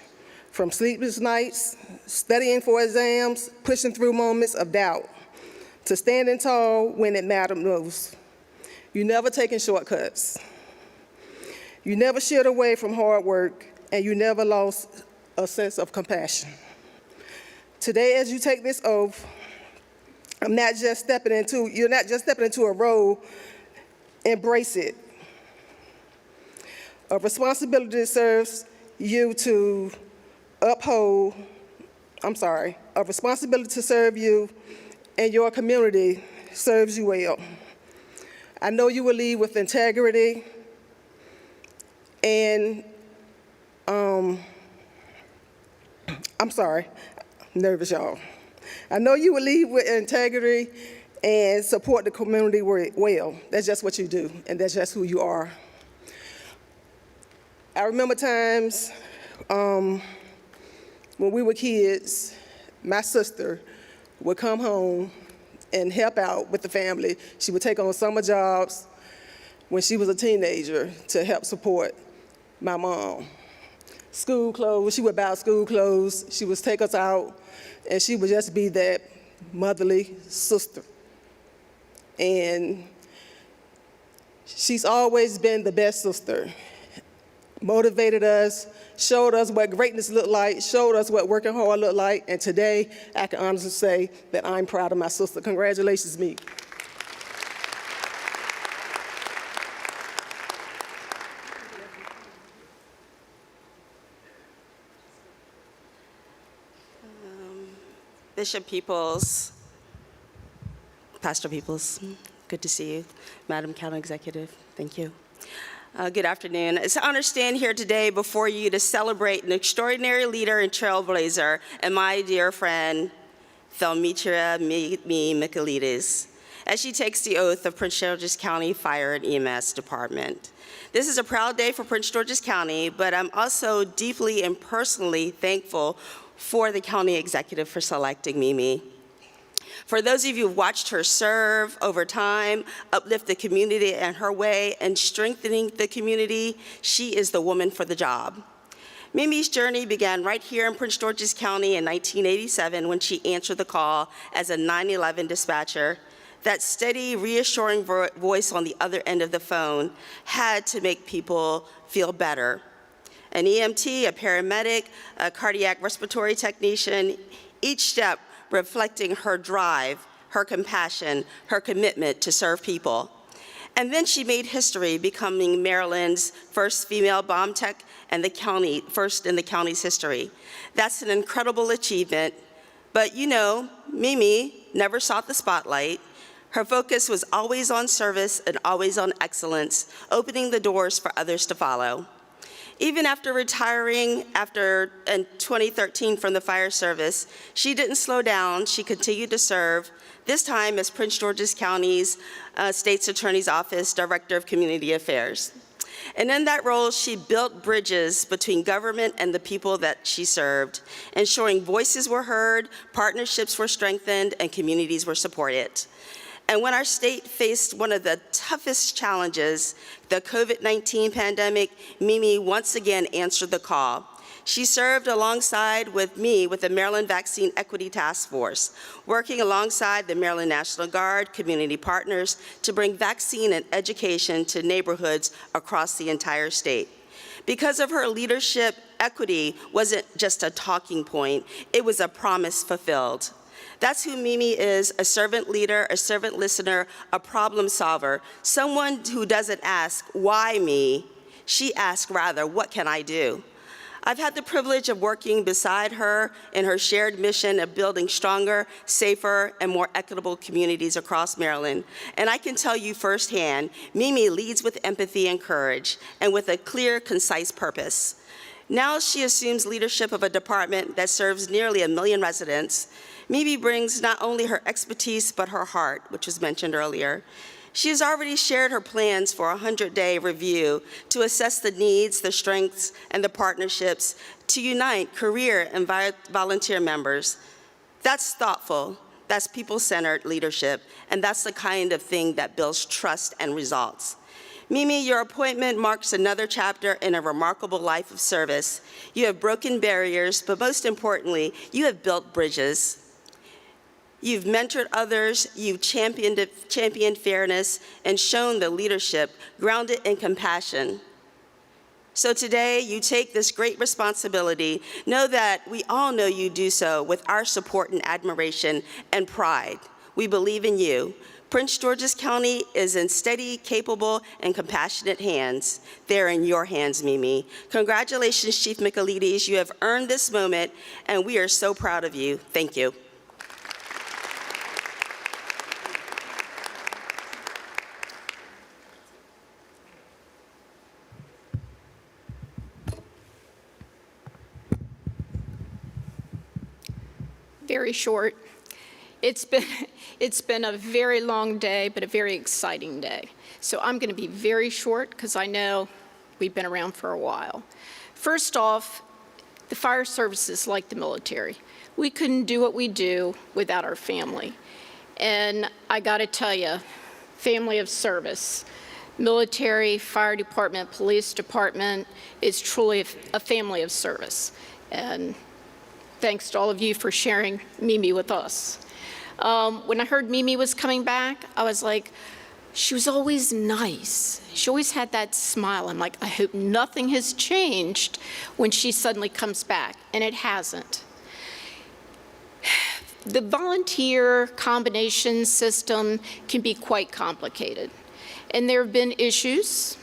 from sleepless nights, studying for exams, pushing through moments of doubt, to standing tall when it mattered most. You never taken shortcuts. You never shied away from hard work, and you never lost a sense of compassion. Today, as you take this oath, you're not just stepping into a role, embrace it. A responsibility serves you to a responsibility to serve you and your community serves you well. I know you will lead with integrity and, nervous, y'all. I know you will lead with integrity and support the community well. That's just what you do, and that's just who you are. I remember times when we were kids, my sister would come home and help out with the family. She would take on summer jobs when she was a teenager to help support my mom. School clothes, she would buy school clothes, she would take us out, and she would just be that motherly sister. And she's always been the best sister. Motivated us, showed us what greatness looked like, showed us what working hard looked like, and today I can honestly say that I'm proud of my sister. Congratulations, Meek. Bishop Peoples, Pastor Peoples, good to see you. Madam County Executive, thank you. Good afternoon. It's an honor to stand here today before you to celebrate an extraordinary leader and trailblazer and my dear friend, Thelmitra Michaelides, as she takes the oath of Prince George's County Fire and EMS Department. This is a proud day for Prince George's County, but I'm also deeply and personally thankful for the county executive for selecting Mimi. For those of you who've watched her serve over time, uplift the community in her way, and strengthening the community, she is the woman for the job. Mimi's journey began right here in Prince George's County in 1987 when she answered the call as a 911 dispatcher. That steady, reassuring voice on the other end of the phone had to make people feel better. An EMT, a paramedic, a cardiac respiratory technician, each step reflecting her drive, her compassion, her commitment to serve people. And then she made history, becoming Maryland's first female bomb tech and first in the county's history. That's an incredible achievement, but you know, Mimi never sought the spotlight. Her focus was always on service and always on excellence, opening the doors for others to follow. Even after retiring in 2013 from the fire service, she didn't slow down. She continued to serve, this time as Prince George's County's State's Attorney's Office Director of Community Affairs. And in that role, she built bridges between government and the people that she served, ensuring voices were heard, partnerships were strengthened, and communities were supported. And when our state faced one of the toughest challenges, the COVID-19 pandemic, Mimi once again answered the call. She served alongside with me with the Maryland Vaccine Equity Task Force, working alongside the Maryland National Guard, community partners, to bring vaccine and education to neighborhoods across the entire state. Because of her leadership, equity wasn't just a talking point, it was a promise fulfilled. That's who Mimi is, a servant leader, a servant listener, a problem solver, someone who doesn't ask, why me? She asks rather, what can I do? I've had the privilege of working beside her in her shared mission of building stronger, safer, and more equitable communities across Maryland. And I can tell you firsthand, Mimi leads with empathy and courage, and with a clear, concise purpose. Now she assumes leadership of a department that serves nearly 1 million residents. Mimi brings not only her expertise, but her heart, which was mentioned earlier. She has already shared her plans for a 100-day review to assess the needs, the strengths, and the partnerships to unite career and volunteer members. That's thoughtful, that's people-centered leadership, and that's the kind of thing that builds trust and results. Mimi, your appointment marks another chapter in a remarkable life of service. You have broken barriers, but most importantly, you have built bridges. You've mentored others, you've championed fairness, and shown the leadership grounded in compassion. So today, you take this great responsibility. Know that we all know you do so with our support and admiration and pride. We believe in you. Prince George's County is in steady, capable, and compassionate hands. They're in your hands, Mimi. Congratulations, Chief Michaelides. You have earned this moment, and we are so proud of you. Thank you. Very short. It's been a very long day, but a very exciting day. So I'm going to be very short because I know we've been around for a while. First off, the fire service is like the military. We couldn't do what we do without our family. And I got to tell you, family of service, military, fire department, police department is truly a family of service. And thanks to all of you for sharing Mimi with us. When I heard Mimi was coming back, I was like, she was always nice. She always had that smile. I'm like, I hope nothing has changed when she suddenly comes back, and it hasn't. The volunteer combination system can be quite complicated, and there have been issues,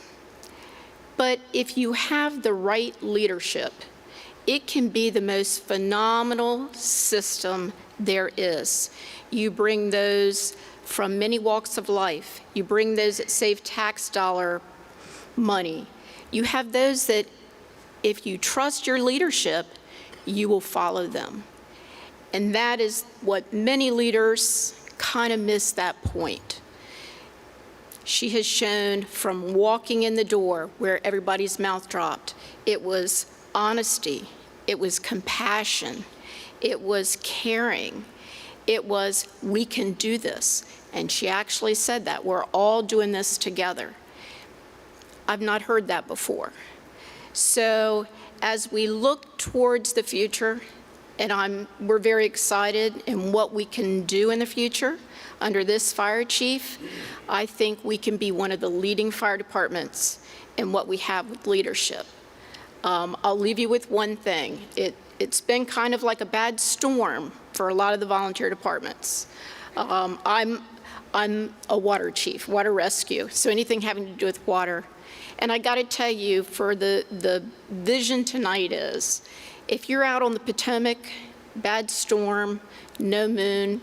but if you have the right leadership, it can be the most phenomenal system there is. You bring those from many walks of life. You bring those that save tax dollar money. You have those that, if you trust your leadership, you will follow them. And that is what many leaders kind of miss that point. She has shown from walking in the door where everybody's mouth dropped, it was honesty, it was compassion, it was caring, it was, we can do this. And she actually said that, we're all doing this together. I've not heard that before. So as we look towards the future, and we're very excited in what we can do in the future under this fire chief, I think we can be one of the leading fire departments in what we have with leadership. I'll leave you with one thing. It's been kind of like a bad storm for a lot of the volunteer departments. I'm a water chief, water rescue, so anything having to do with water. And I got to tell you, for the vision tonight is, if you're out on the Potomac, bad storm, no moon,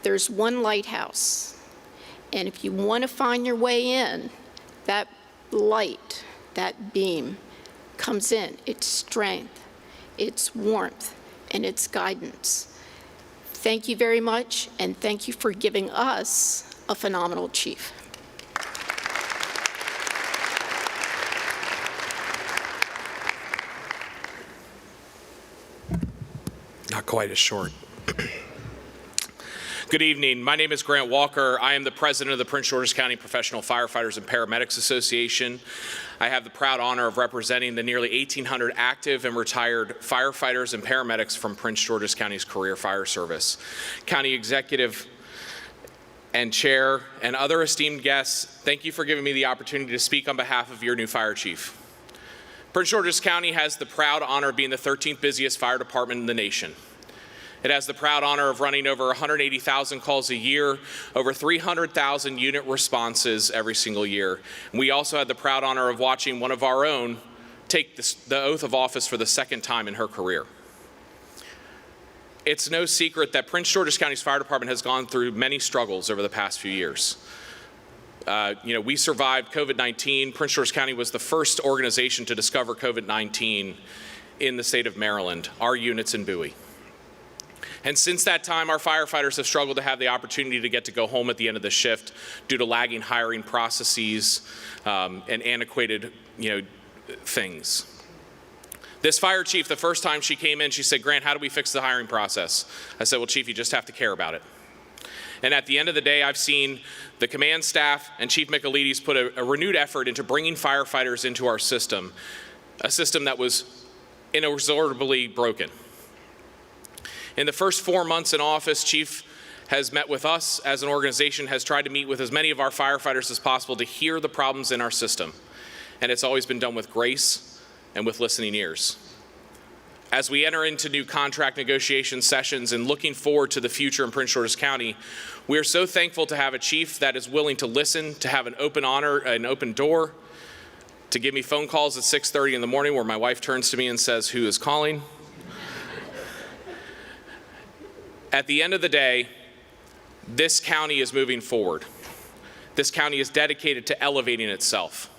there's one lighthouse. And if you want to find your way in, that light, that beam comes in. It's strength, it's warmth, and it's guidance. Thank you very much, and thank you for giving us a phenomenal chief. Not quite as short. Good evening. My name is Grant Walker. I am the president of the Prince George's County Professional Firefighters and Paramedics Association. I have the proud honor of representing the nearly 1,800 active and retired firefighters and paramedics from Prince George's County's Career Fire Service. County Executive and Chair and other esteemed guests, thank you for giving me the opportunity to speak on behalf of your new fire chief. Prince George's County has the proud honor of being the 13th busiest fire department in the nation. It has the proud honor of running over 180,000 calls a year, over 300,000 unit responses every single year. And we also had the proud honor of watching one of our own take the oath of office for the second time in her career. It's no secret that Prince George's County's fire department has gone through many struggles over the past few years. We survived COVID-19. Prince George's County was the first organization to discover COVID-19 in the state of Maryland, our units in Bowie. And since that time, our firefighters have struggled to have the opportunity to get to go home at the end of the shift due to lagging hiring processes and antiquated, things. This fire chief, the first time she came in, she said, "Grant, how do we fix the hiring process?" I said, "Well, Chief, you just have to care about it." And at the end of the day, I've seen the command staff and Chief Michelides put a renewed effort into bringing firefighters into our system, a system that was inexorably broken. In the first 4 months in office, Chief has met with us as an organization, has tried to meet with as many of our firefighters as possible to hear the problems in our system. And it's always been done with grace and with listening ears. As we enter into new contract negotiation sessions and looking forward to the future in Prince George's County, we are so thankful to have a chief that is willing to listen, to have an open door, to give me phone calls at 6:30 in the morning where my wife turns to me and says, "Who is calling?" At the end of the day, this county is moving forward. This county is dedicated to elevating itself.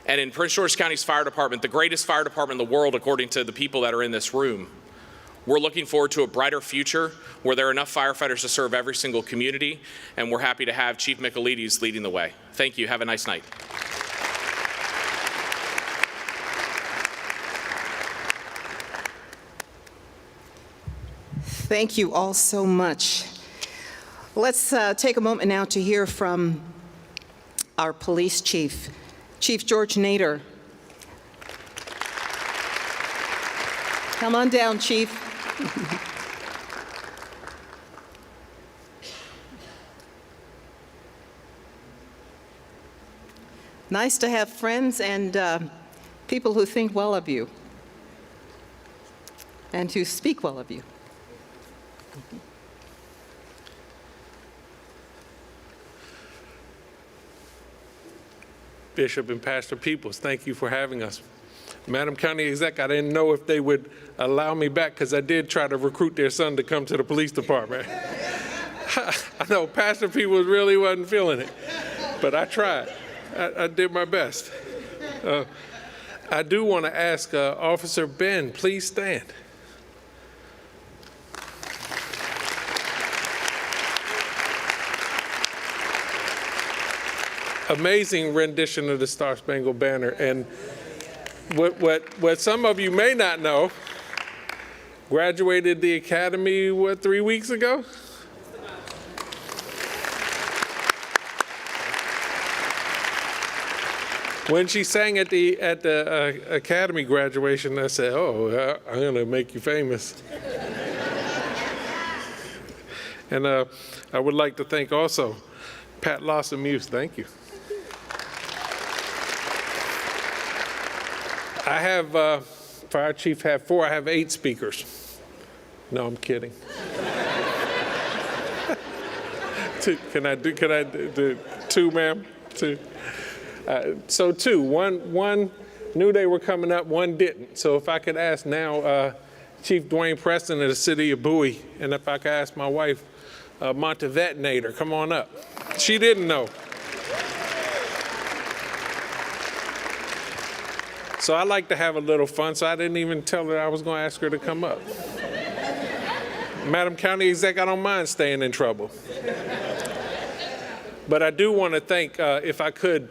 And in Prince George's County's fire department, the greatest fire department in the world, according to the people that are in this room, we're looking forward to a brighter future where there are enough firefighters to serve every single community, and we're happy to have Chief Michelides leading the way. Thank you. Have a nice night. Thank you all so much. Let's take a moment now to hear from our police chief, Chief George Nader. Come on down, Chief. Nice to have friends and people who think well of you and who speak well of you. Bishop and Pastor Peoples, thank you for having us. Madam County Exec, I didn't know if they would allow me back because I did try to recruit their son to come to the police department. I know Pastor Peoples really wasn't feeling it, but I tried. I did my best. I do want to ask Officer Ben, please stand. Amazing rendition of the Star Spangled Banner. And what some of you may not know, graduated the academy, 3 weeks ago? When she sang at the academy graduation, I said, "Oh, I'm going to make you famous." And I would like to thank also Pat Lawson Muse. Thank you. I have, Fire Chief had 4, I have 8 speakers. No, I'm kidding. Can I do 2, ma'am? 2. So 2, one knew they were coming up, one didn't. So if I could ask now Chief Dwayne Preston of the city of Bowie, and if I could ask my wife, Montevet Nader, come on up. She didn't know. So I like to have a little fun, so I didn't even tell her I was going to ask her to come up. Madam County Exec, I don't mind staying in trouble. But I do want to thank, if I could,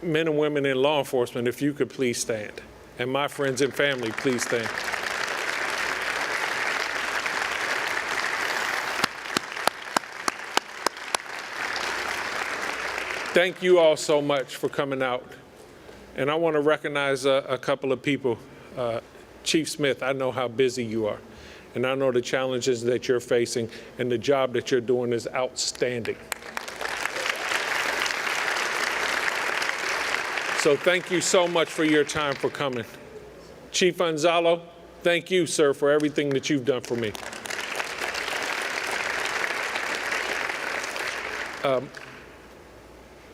men and women in law enforcement, if you could please stand. And my friends and family, please stand. Thank you all so much for coming out. And I want to recognize a couple of people. Chief Smith, I know how busy you are. And I know the challenges that you're facing, and the job that you're doing is outstanding. So thank you so much for your time for coming. Chief Anzalo, thank you, sir, for everything that you've done for me.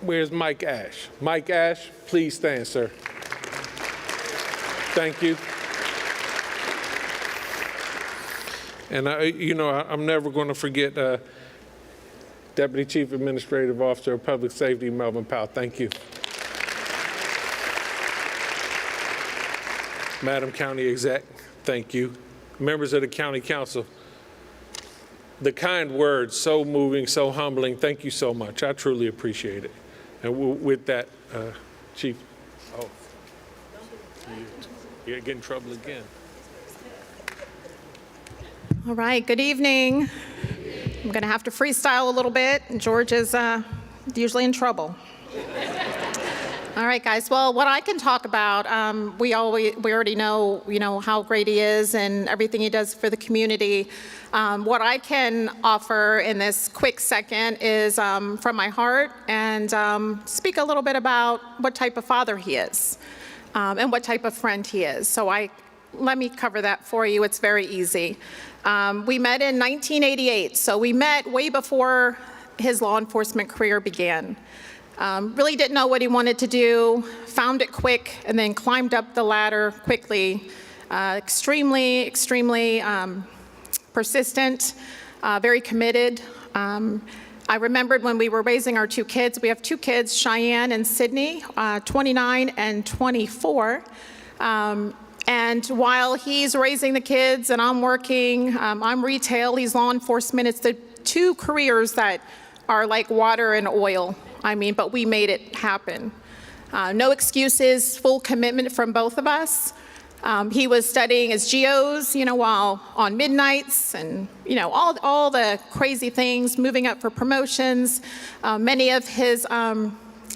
Where's Mike Ash? Mike Ash, please stand, sir. Thank you. And I'm never going to forget Deputy Chief Administrative Officer of Public Safety, Melvin Powell. Thank you. Madam County Exec, thank you. Members of the County Council, the kind words, so moving, so humbling, thank you so much. I truly appreciate it. And with that, Chief, you get in trouble again. All right, good evening. I'm going to have to freestyle a little bit. George is usually in trouble. All right, guys. Well, what I can talk about, we already know, how great he is and everything he does for the community. What I can offer in this quick second is from my heart and speak a little bit about what type of father he is and what type of friend he is. So let me cover that for you. It's very easy. We met in 1988, so we met way before his law enforcement career began. Really didn't know what he wanted to do, found it quick, and then climbed up the ladder quickly. Extremely persistent, very committed. I remembered when we were raising our 2 kids. We have 2 kids, Cheyenne and Sydney, 29 and 24. And while he's raising the kids and I'm working, I'm retail, he's law enforcement. It's the 2 careers that are like water and oil. But we made it happen. No excuses, full commitment from both of us. He was studying his geos, while on midnights and, all the crazy things, moving up for promotions. Many of his, I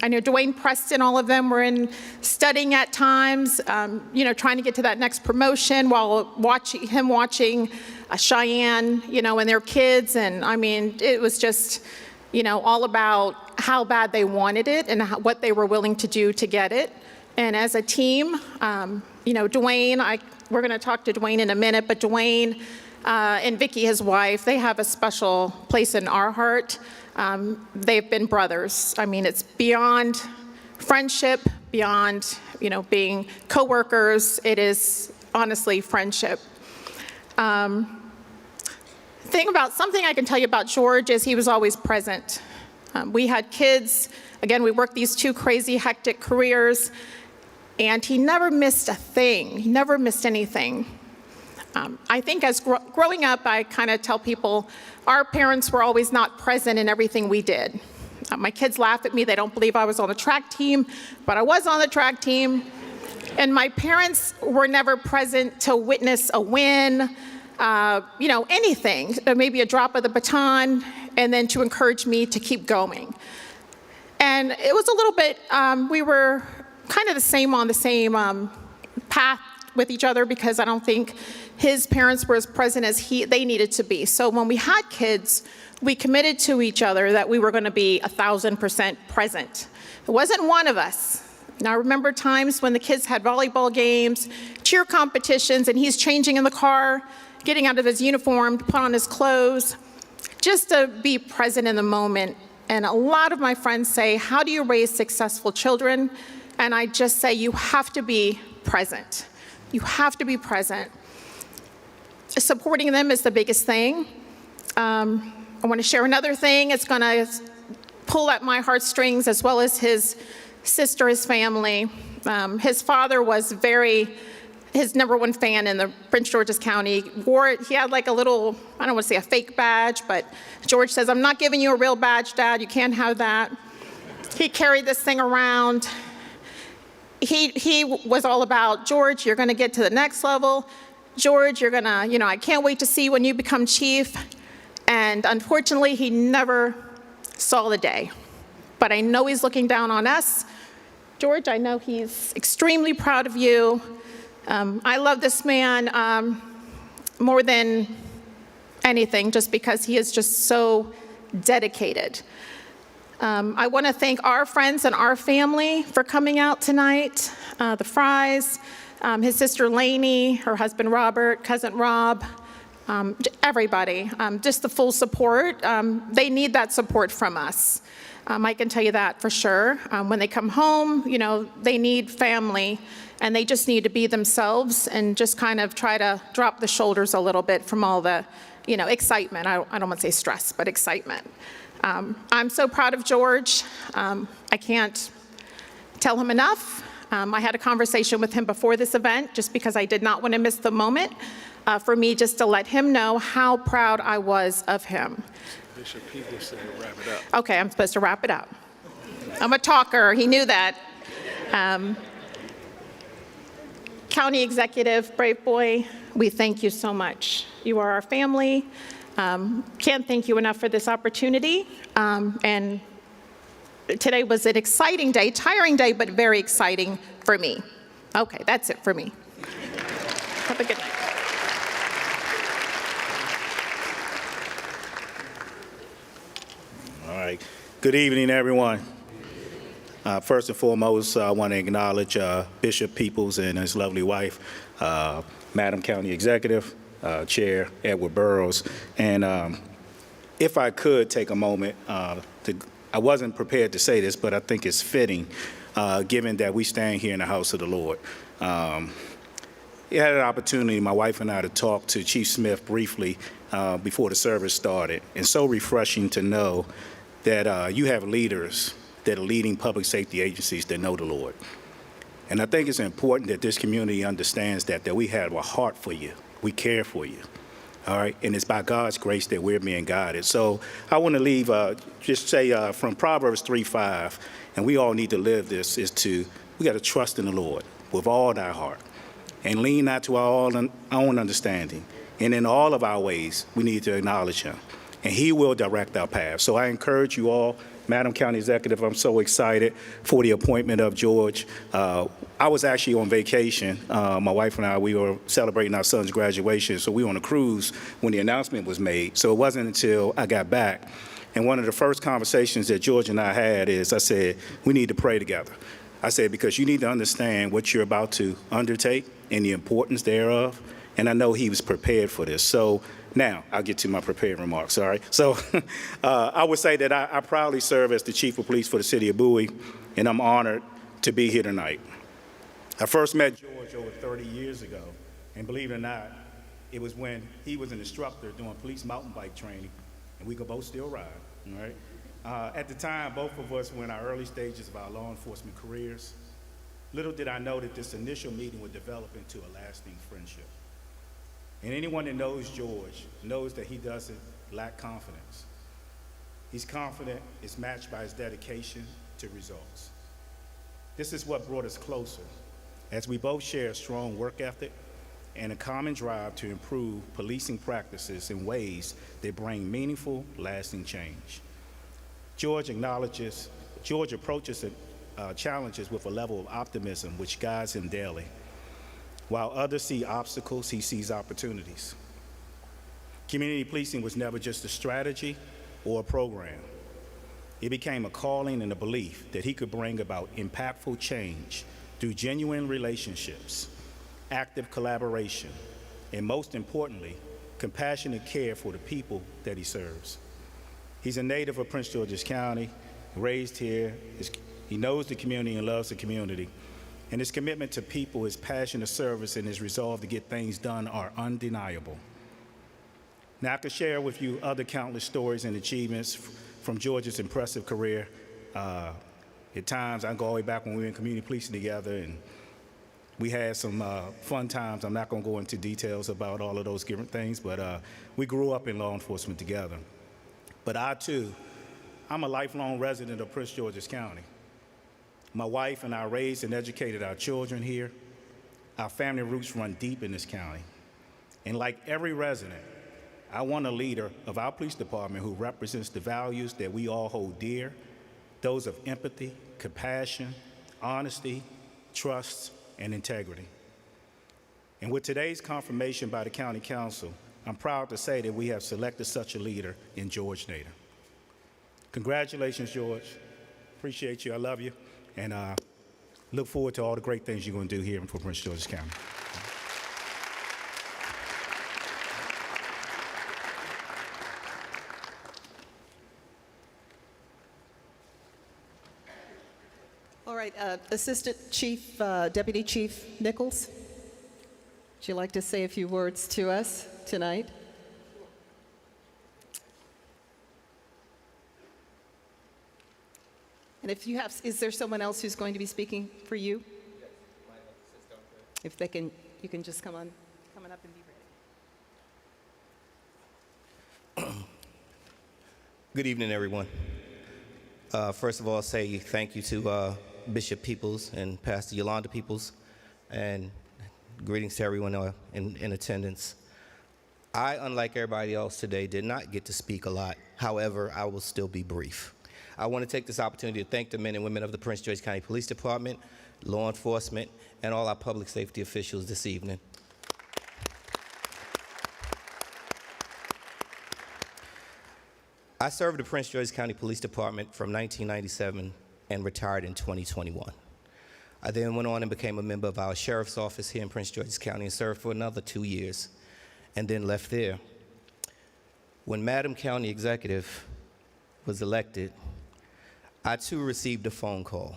know Dwayne Preston, all of them were in studying at times, trying to get to that next promotion while watching Cheyenne, and their kids. And it was just, all about how bad they wanted it and what they were willing to do to get it. And as a team, Dwayne, we're going to talk to Dwayne in a minute, but Dwayne and Vicki, his wife, they have a special place in our heart. They've been brothers. It's beyond friendship, beyond, being coworkers. It is honestly friendship. Something I can tell you about George is he was always present. We had kids. Again, we worked these 2 crazy, hectic careers, and he never missed a thing. He never missed anything. I think as growing up, I kind of tell people our parents were always not present in everything we did. My kids laugh at me. They don't believe I was on the track team, but I was on the track team. And my parents were never present to witness a win, anything, maybe a drop of the baton, and then to encourage me to keep going. And it was a little bit, we were kind of on the same path with each other, because I don't think his parents were as present as they needed to be. So when we had kids, we committed to each other that we were going to be 1,000% present. It wasn't one of us. And I remember times when the kids had volleyball games, cheer competitions, and he's changing in the car, getting out of his uniform to put on his clothes, just to be present in the moment. And a lot of my friends say, how do you raise successful children? And I just say, you have to be present. You have to be present. Supporting them is the biggest thing. I want to share another thing. It's going to pull at my heartstrings, as well as his sister, his family. His father was his #1 fan in the Prince George's County. He had like a little, I don't want to say a fake badge, but George says, I'm not giving you a real badge, Dad. You can't have that. He carried this thing around. He was all about, George, you're going to get to the next level. George, you're going to, I can't wait to see when you become chief. And unfortunately, he never saw the day. But I know he's looking down on us. George, I know he's extremely proud of you. I love this man more than anything, just because he is just so dedicated. I want to thank our friends and our family for coming out tonight. The Fries, his sister Lainey, her husband Robert, cousin Rob, everybody, just the full support. They need that support from us. I can tell you that for sure. When they come home, they need family, and they just need to be themselves and just kind of try to drop the shoulders a little bit from all the, excitement. I don't want to say stress, but excitement. I'm so proud of George. I can't tell him enough. I had a conversation with him before this event, just because I did not want to miss the moment, for me just to let him know how proud I was of him. Bishop Peebles said to wrap it up. Okay, I'm supposed to wrap it up. I'm a talker. He knew that. County Executive Braveboy, we thank you so much. You are our family. Can't thank you enough for this opportunity. And today was an exciting day, tiring day, but very exciting for me. Okay, that's it for me. Have a good night. All right. Good evening, everyone. First and foremost, I want to acknowledge Bishop Peebles and his lovely wife, Madam County Executive, Chair Edward Burrows. And if I could take a moment, I wasn't prepared to say this, but I think it's fitting, given that we stand here in the house of the Lord. I had an opportunity, my wife and I, to talk to Chief Smith briefly before the service started. And so refreshing to know that you have leaders that are leading public safety agencies that know the Lord. And I think it's important that this community understands that we have a heart for you. We care for you. All right, and it's by God's grace that we're being guided. So I want to leave, just say from Proverbs 3:5, and we all need to live this, we got to trust in the Lord with all thy heart and lean not to our own understanding. And in all of our ways, we need to acknowledge him, and he will direct our path. So I encourage you all, Madam County Executive, I'm so excited for the appointment of George. I was actually on vacation. My wife and I, we were celebrating our son's graduation, so we were on a cruise when the announcement was made. So it wasn't until I got back. And one of the first conversations that George and I had is, I said, we need to pray together. I said, because you need to understand what you're about to undertake and the importance thereof. And I know he was prepared for this. So now I'll get to my prepared remarks, all right? So I would say that I proudly serve as the Chief of Police for the City of Bowie, and I'm honored to be here tonight. I first met George over 30 years ago, and believe it or not, it was when he was an instructor doing police mountain bike training, and we could both still ride, all right? At the time, both of us were in our early stages of our law enforcement careers. Little did I know that this initial meeting would develop into a lasting friendship. And anyone that knows George knows that he doesn't lack confidence. He's confident, it's matched by his dedication to results. This is what brought us closer, as we both share a strong work ethic and a common drive to improve policing practices in ways that bring meaningful, lasting change. George approaches challenges with a level of optimism which guides him daily. While others see obstacles, he sees opportunities. Community policing was never just a strategy or a program. It became a calling and a belief that he could bring about impactful change through genuine relationships, active collaboration, and most importantly, compassionate care for the people that he serves. He's a native of Prince George's County, raised here. He knows the community and loves the community. And his commitment to people, his passion of service, and his resolve to get things done are undeniable. Now, I could share with you other countless stories and achievements from George's impressive career. At times, I go all the way back when we were in community policing together, and we had some fun times. I'm not going to go into details about all of those different things, but we grew up in law enforcement together. But I, too, I'm a lifelong resident of Prince George's County. My wife and I raised and educated our children here. Our family roots run deep in this county. And like every resident, I want a leader of our police department who represents the values that we all hold dear, those of empathy, compassion, honesty, trust, and integrity. And with today's confirmation by the County Council, I'm proud to say that we have selected such a leader in George Nader. Congratulations, George. Appreciate you. I love you. And look forward to all the great things you're going to do here for Prince George's County. All right, Assistant Chief, Deputy Chief Nichols, would you like to say a few words to us tonight? And if you have, is there someone else who's going to be speaking for you? Yes, my assistant. If they can, you can just come on up and be ready. Good evening, everyone. First of all, say thank you to Bishop Peoples and Pastor Yolanda Peoples, and greetings to everyone in attendance. I, unlike everybody else today, did not get to speak a lot. However, I will still be brief. I want to take this opportunity to thank the men and women of the Prince George County Police Department, law enforcement, and all our public safety officials this evening. I served the Prince George County Police Department from 1997 and retired in 2021. I then went on and became a member of our sheriff's office here in Prince George's County and served for another 2 years, and then left there. When Madam County Executive was elected, I too received a phone call.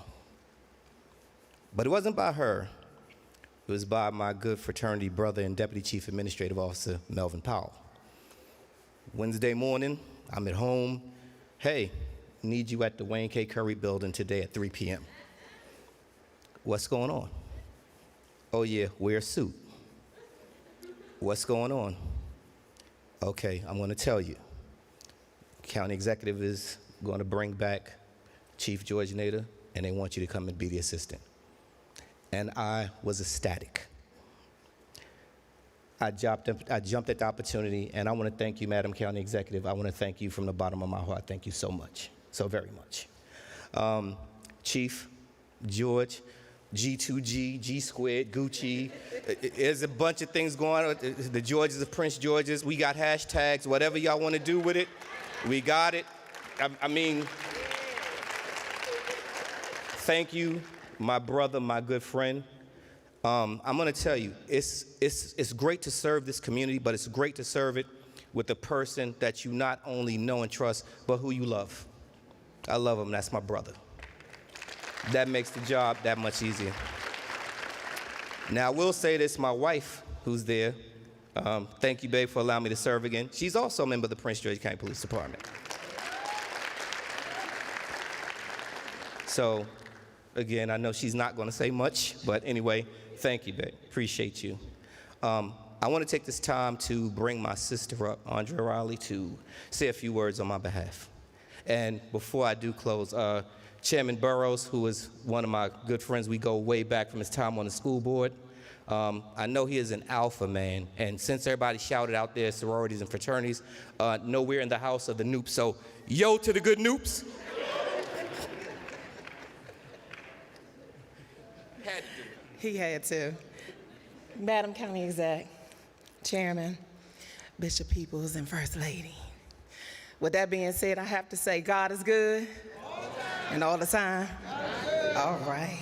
But it wasn't by her, it was by my good fraternity brother and Deputy Chief Administrative Officer, Melvin Powell. Wednesday morning, I'm at home. Hey, need you at the Wayne K. Curry building today at 3 p.m. What's going on? Oh yeah, wear a suit. What's going on? Okay, I'm gonna tell you. County Executive is gonna bring back Chief George Nader, and they want you to come and be the assistant. And I was ecstatic. I jumped at the opportunity, and I want to thank you, Madam County Executive. I want to thank you from the bottom of my heart. Thank you so much, so very much. Chief George, G2G, G squared, Gucci. There's a bunch of things going on. The Georges of Prince George's. We got hashtags, whatever y'all want to do with it. We got it. I mean, thank you, my brother, my good friend. I'm going to tell you, it's great to serve this community, but it's great to serve it with a person that you not only know and trust, but who you love. I love him. That's my brother. That makes the job that much easier. Now, I will say this, my wife, who's there, thank you, babe, for allowing me to serve again. She's also a member of the Prince George's County Police Department. So, again, I know she's not going to say much, but anyway, thank you, babe. Appreciate you. I want to take this time to bring my sister up, Andrea Riley, to say a few words on my behalf. And before I do close, Chairman Burrows, who is one of my good friends, we go way back from his time on the school board. I know he is an alpha man, and since everybody shouted out their sororities and fraternities, no, we're in the house of the Noops, so yo to the good Noops. He had to. Madam County Exec, Chairman, Bishop Peoples, and First Lady. With that being said, I have to say God is good and all the time. All right.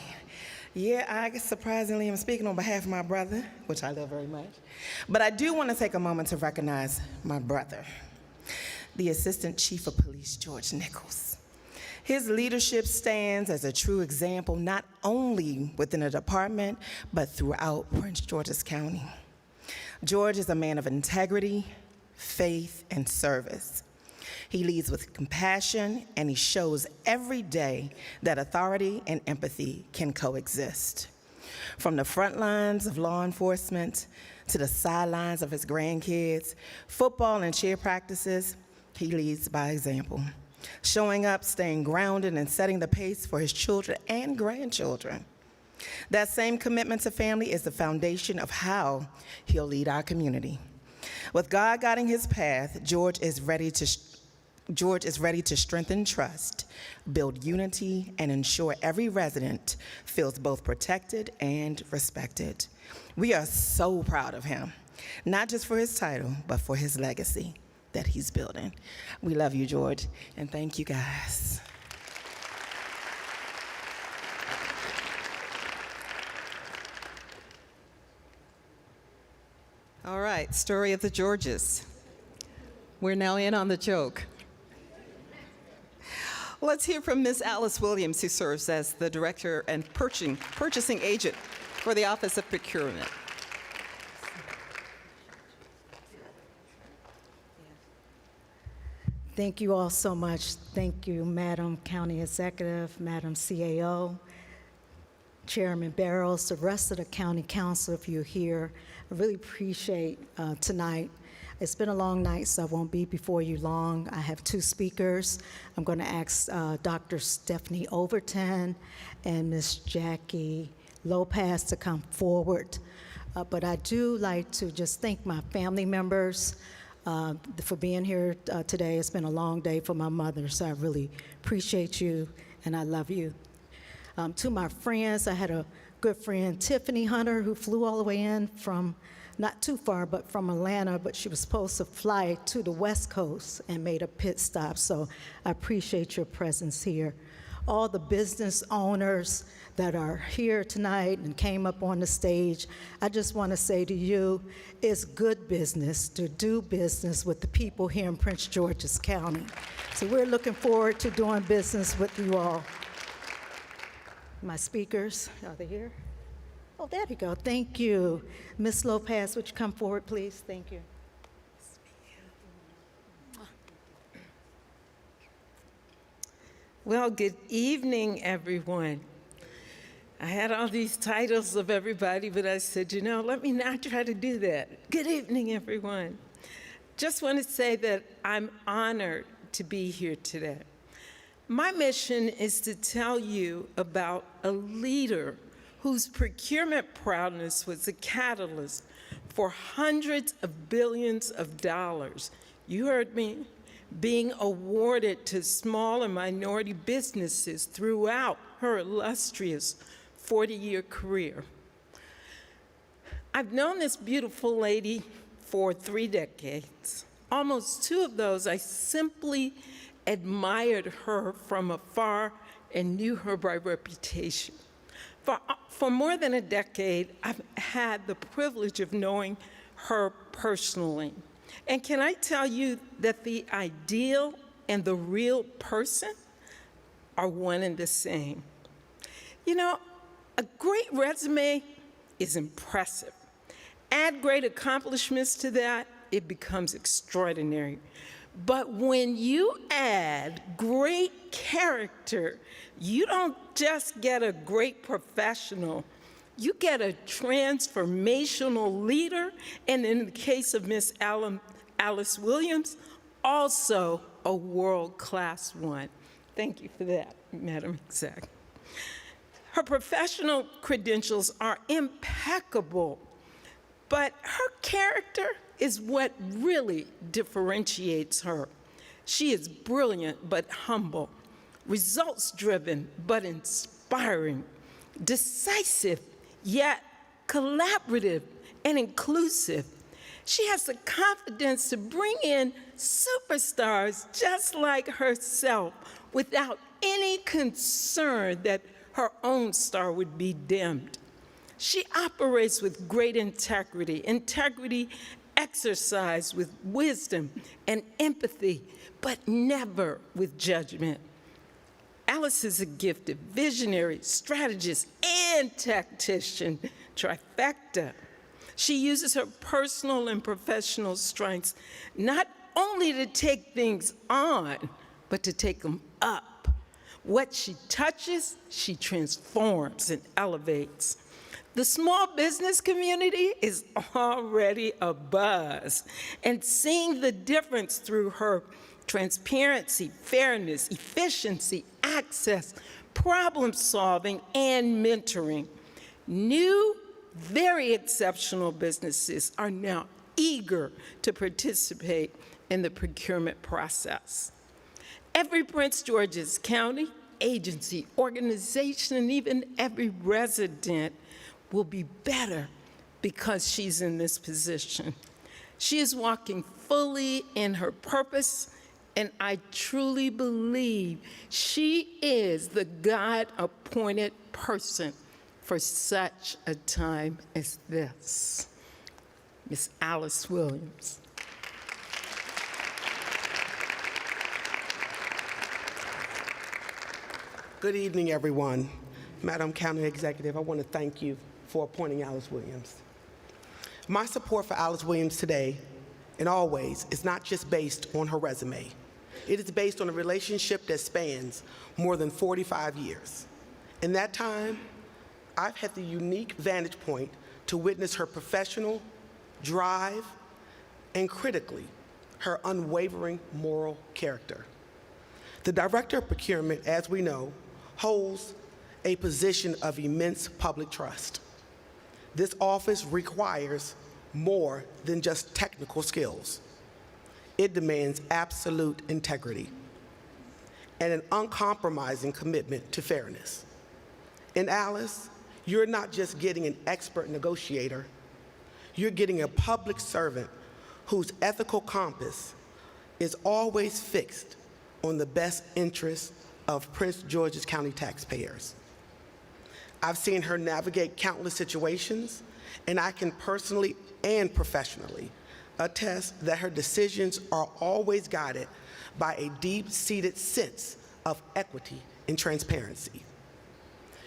Yeah, I surprisingly am speaking on behalf of my brother, which I love very much. But I do want to take a moment to recognize my brother, the Assistant Chief of Police, George Nichols. His leadership stands as a true example, not only within the department, but throughout Prince George's County. George is a man of integrity, faith, and service. He leads with compassion, and he shows every day that authority and empathy can coexist. From the front lines of law enforcement to the sidelines of his grandkids, football and cheer practices, he leads by example, showing up, staying grounded, and setting the pace for his children and grandchildren. That same commitment to family is the foundation of how he'll lead our community. With God guiding his path, George is ready to strengthen trust, build unity, and ensure every resident feels both protected and respected. We are so proud of him, not just for his title, but for his legacy that he's building. We love you, George, and thank you, guys. All right, story of the Georges. We're now in on the joke. Let's hear from Ms. Alice Williams, who serves as the Director and Purchasing Agent for the Office of Procurement. Thank you all so much. Thank you, Madam County Executive, Madam CAO, Chairman Barrows, the rest of the County Council, if you're here. I really appreciate tonight. It's been a long night, so I won't be before you long. I have two speakers. I'm going to ask Dr. Stephanie Overton and Ms. Jackie Lopez to come forward. But I do like to just thank my family members for being here today. It's been a long day for my mother, so I really appreciate you, and I love you. To my friends, I had a good friend, Tiffany Hunter, who flew all the way in from not too far, but from Atlanta, but she was supposed to fly to the West Coast and made a pit stop, so I appreciate your presence here. All the business owners that are here tonight and came up on the stage, I just want to say to you, it's good business to do business with the people here in Prince George's County. So we're looking forward to doing business with you all. My speakers, are they here? Oh, there you go. Thank you. Ms. Lopez, would you come forward, please? Thank you. Well, good evening, everyone. I had all these titles of everybody, but I said, you know, let me not try to do that. Good evening, everyone. Just want to say that I'm honored to be here today. My mission is to tell you about a leader whose procurement prowess was a catalyst for hundreds of billions of dollars. You heard me. Being awarded to small and minority businesses throughout her illustrious 40-year career. I've known this beautiful lady for 3 decades. Almost 2 of those, I simply admired her from afar and knew her by reputation. For more than a decade, I've had the privilege of knowing her personally. And can I tell you that the ideal and the real person are one and the same? You know, a great resume is impressive. Add great accomplishments to that, it becomes extraordinary. But when you add great character, you don't just get a great professional, you get a transformational leader, and in the case of Miss Alice Williams, also a world-class one. Thank you for that, Madam Exec. Her professional credentials are impeccable, but her character is what really differentiates her. She is brilliant but humble, results-driven but inspiring, decisive yet collaborative and inclusive. She has the confidence to bring in superstars just like herself without any concern that her own star would be dimmed. She operates with great integrity exercised with wisdom and empathy, but never with judgment. Alice is a gifted visionary, strategist, and tactician, trifecta. She uses her personal and professional strengths not only to take things on, but to take them up. What she touches, she transforms and elevates. The small business community is already abuzz, and seeing the difference through her transparency, fairness, efficiency, access, problem solving, and mentoring. New, very exceptional businesses are now eager to participate in the procurement process. Every Prince George's County agency, organization, and even every resident will be better because she's in this position. She is walking fully in her purpose, and I truly believe she is the God-appointed person for such a time as this. Miss Alice Williams. Good evening, everyone. Madam County Executive, I want to thank you for appointing Alice Williams. My support for Alice Williams today and always is not just based on her resume. It is based on a relationship that spans more than 45 years. In that time, I've had the unique vantage point to witness her professional drive and, critically, her unwavering moral character. The Director of Procurement, as we know, holds a position of immense public trust. This office requires more than just technical skills. It demands absolute integrity and an uncompromising commitment to fairness. In Alice, you're not just getting an expert negotiator, you're getting a public servant whose ethical compass is always fixed on the best interests of Prince George's County taxpayers. I've seen her navigate countless situations, and I can personally and professionally attest that her decisions are always guided by a deep-seated sense of equity and transparency.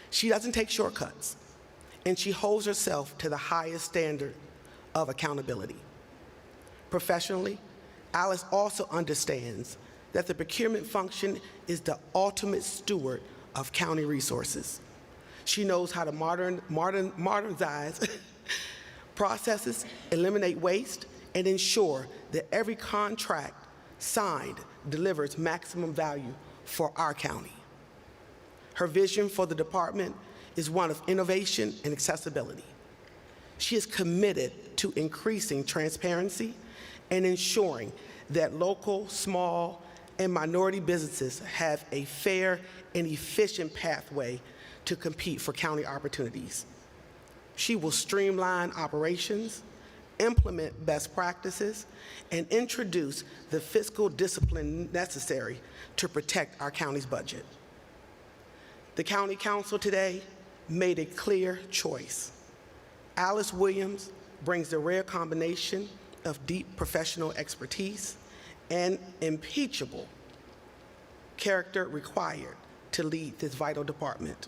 She doesn't take shortcuts, and she holds herself to the highest standard of accountability. Professionally, Alice also understands that the procurement function is the ultimate steward of county resources. She knows how to modernize processes, eliminate waste, and ensure that every contract signed delivers maximum value for our county. Her vision for the department is one of innovation and accessibility. She is committed to increasing transparency and ensuring that local, small, and minority businesses have a fair and efficient pathway to compete for county opportunities. She will streamline operations, implement best practices, and introduce the fiscal discipline necessary to protect our county's budget. The County Council today made a clear choice. Alice Williams brings the rare combination of deep professional expertise and impeachable character required to lead this vital department.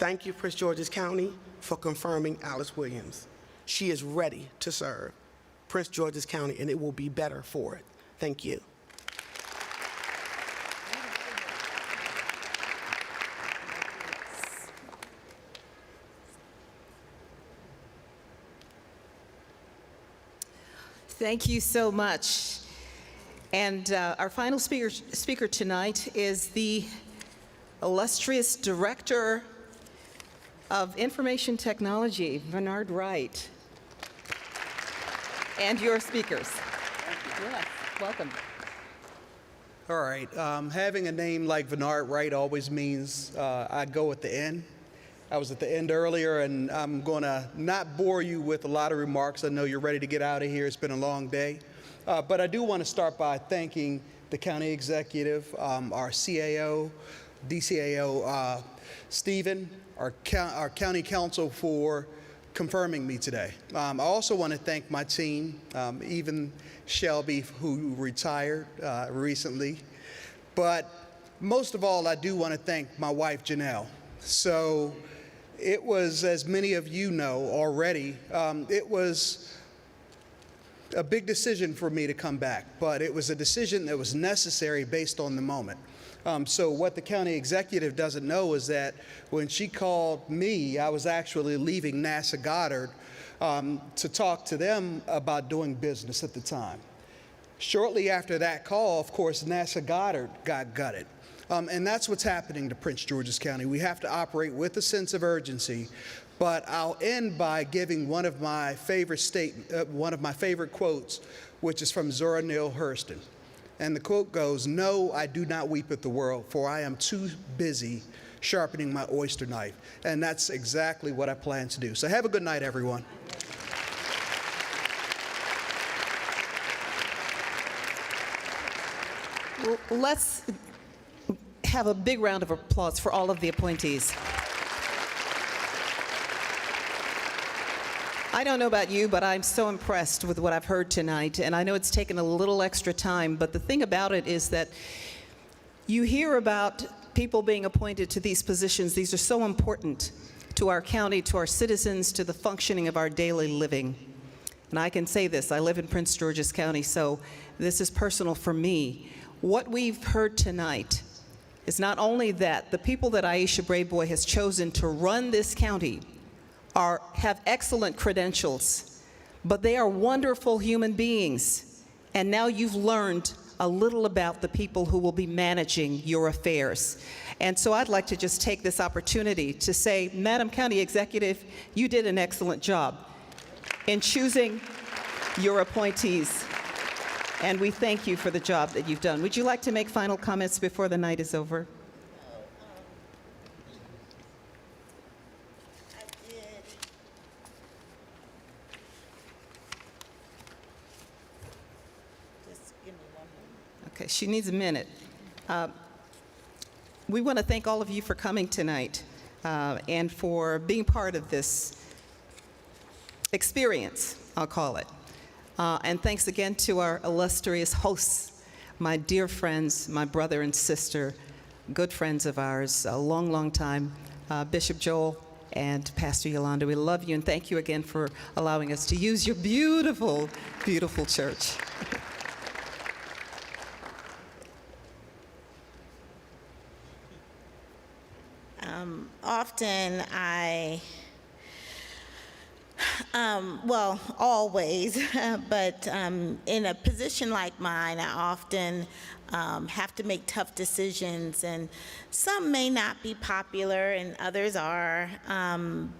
Thank you, Prince George's County, for confirming Alice Williams. She is ready to serve Prince George's County, and it will be better for it. Thank you. Thank you so much. And our final speaker tonight is the illustrious Director of Information Technology, Bernard Wright. And your speakers. Yes, welcome. All right. Having a name like Bernard Wright always means I go at the end. I was at the end earlier, and I'm going to not bore you with a lot of remarks. I know you're ready to get out of here. It's been a long day. But I do want to start by thanking the county executive, our CAO, DCAO, Stephen, our county council for confirming me today. I also want to thank my team, even Shelby, who retired recently. But most of all, I do want to thank my wife, Janelle. So it was, as many of you know already, it was a big decision for me to come back, but it was a decision that was necessary based on the moment. So what the county executive doesn't know is that when she called me, I was actually leaving NASA Goddard to talk to them about doing business at the time. Shortly after that call, of course, NASA Goddard got gutted. And that's what's happening to Prince George's County. We have to operate with a sense of urgency. But I'll end by giving one of my favorite quotes, which is from Zora Neale Hurston. And the quote goes, "No, I do not weep at the world, for I am too busy sharpening my oyster knife." And that's exactly what I plan to do. So have a good night, everyone. Let's have a big round of applause for all of the appointees. I don't know about you, but I'm so impressed with what I've heard tonight, and I know it's taken a little extra time, but the thing about it is that you hear about people being appointed to these positions. These are so important to our county, to our citizens, to the functioning of our daily living. And I can say this, I live in Prince George's County, so this is personal for me. What we've heard tonight is not only that the people that Aisha Braveboy has chosen to run this county have excellent credentials, but they are wonderful human beings. And now you've learned a little about the people who will be managing your affairs. And so I'd like to just take this opportunity to say, Madam County Executive, you did an excellent job in choosing your appointees. And we thank you for the job that you've done. Would you like to make final comments before the night is over? Okay, she needs a minute. We want to thank all of you for coming tonight and for being part of this experience, I'll call it. And thanks again to our illustrious hosts, my dear friends, my brother and sister, good friends of ours, a long, long time, Bishop Joel and Pastor Yolanda. We love you and thank you again for allowing us to use your beautiful, beautiful church. Often well, always, but in a position like mine, I often have to make tough decisions, and some may not be popular and others are,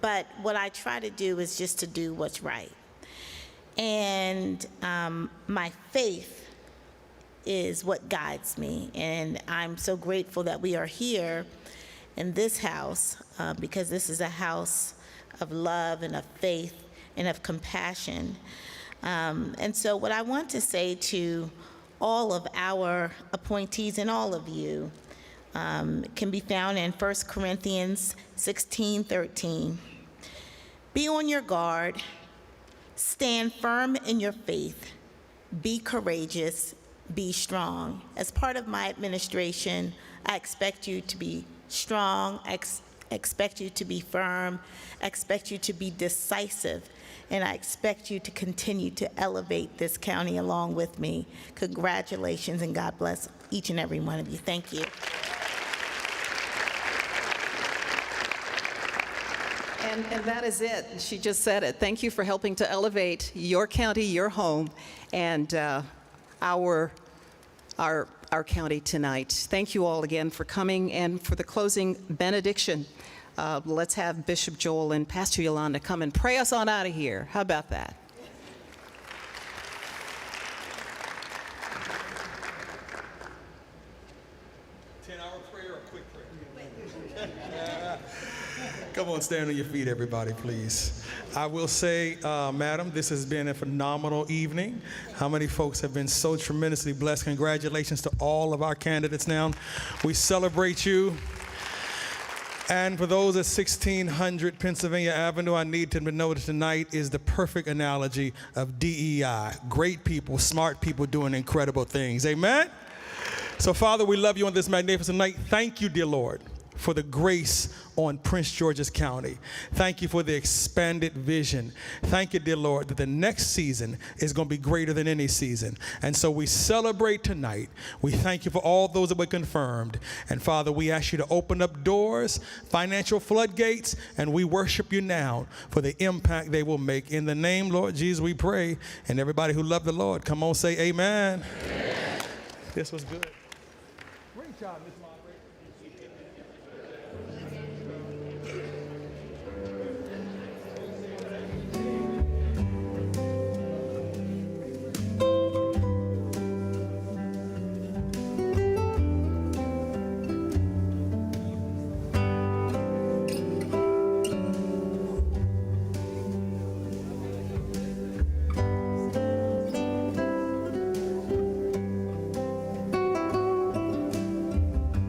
but what I try to do is just to do what's right. And my faith is what guides me, and I'm so grateful that we are here in this house, because this is a house of love and of faith and of compassion. And so what I want to say to all of our appointees and all of you can be found in 1 Corinthians 16:13. Be on your guard, stand firm in your faith, be courageous, be strong. As part of my administration, I expect you to be strong, expect you to be firm. I expect you to be decisive. And I expect you to continue to elevate this county along with me. Congratulations, and God bless each and every one of you. Thank you. And that is it. She just said it. Thank you for helping to elevate your county, your home, and our county tonight. Thank you all again for coming, and for the closing benediction. Let's have Bishop Joel and Pastor Yolanda come and pray us on out of here. How about that? Come on, stand on your feet, everybody, please. I will say, Madam, this has been a phenomenal evening. How many folks have been so tremendously blessed? Congratulations to all of our candidates now. We celebrate you. And for those at 1600 Pennsylvania Avenue, I need to know that tonight is the perfect analogy of DEI. Great people, smart people doing incredible things. Amen? So, Father, we love you on this magnificent night. Thank you, dear Lord, for the grace on Prince George's County. Thank you for the expanded vision. Thank you, dear Lord, that the next season is going to be greater than any season. And so we celebrate tonight. We thank you for all those that were confirmed. And Father, we ask you to open up doors, financial floodgates, and we worship you now for the impact they will make. In the name, Lord Jesus, we pray. And everybody who loved the Lord, come on, say amen. Amen. This was good. Great job, Ms.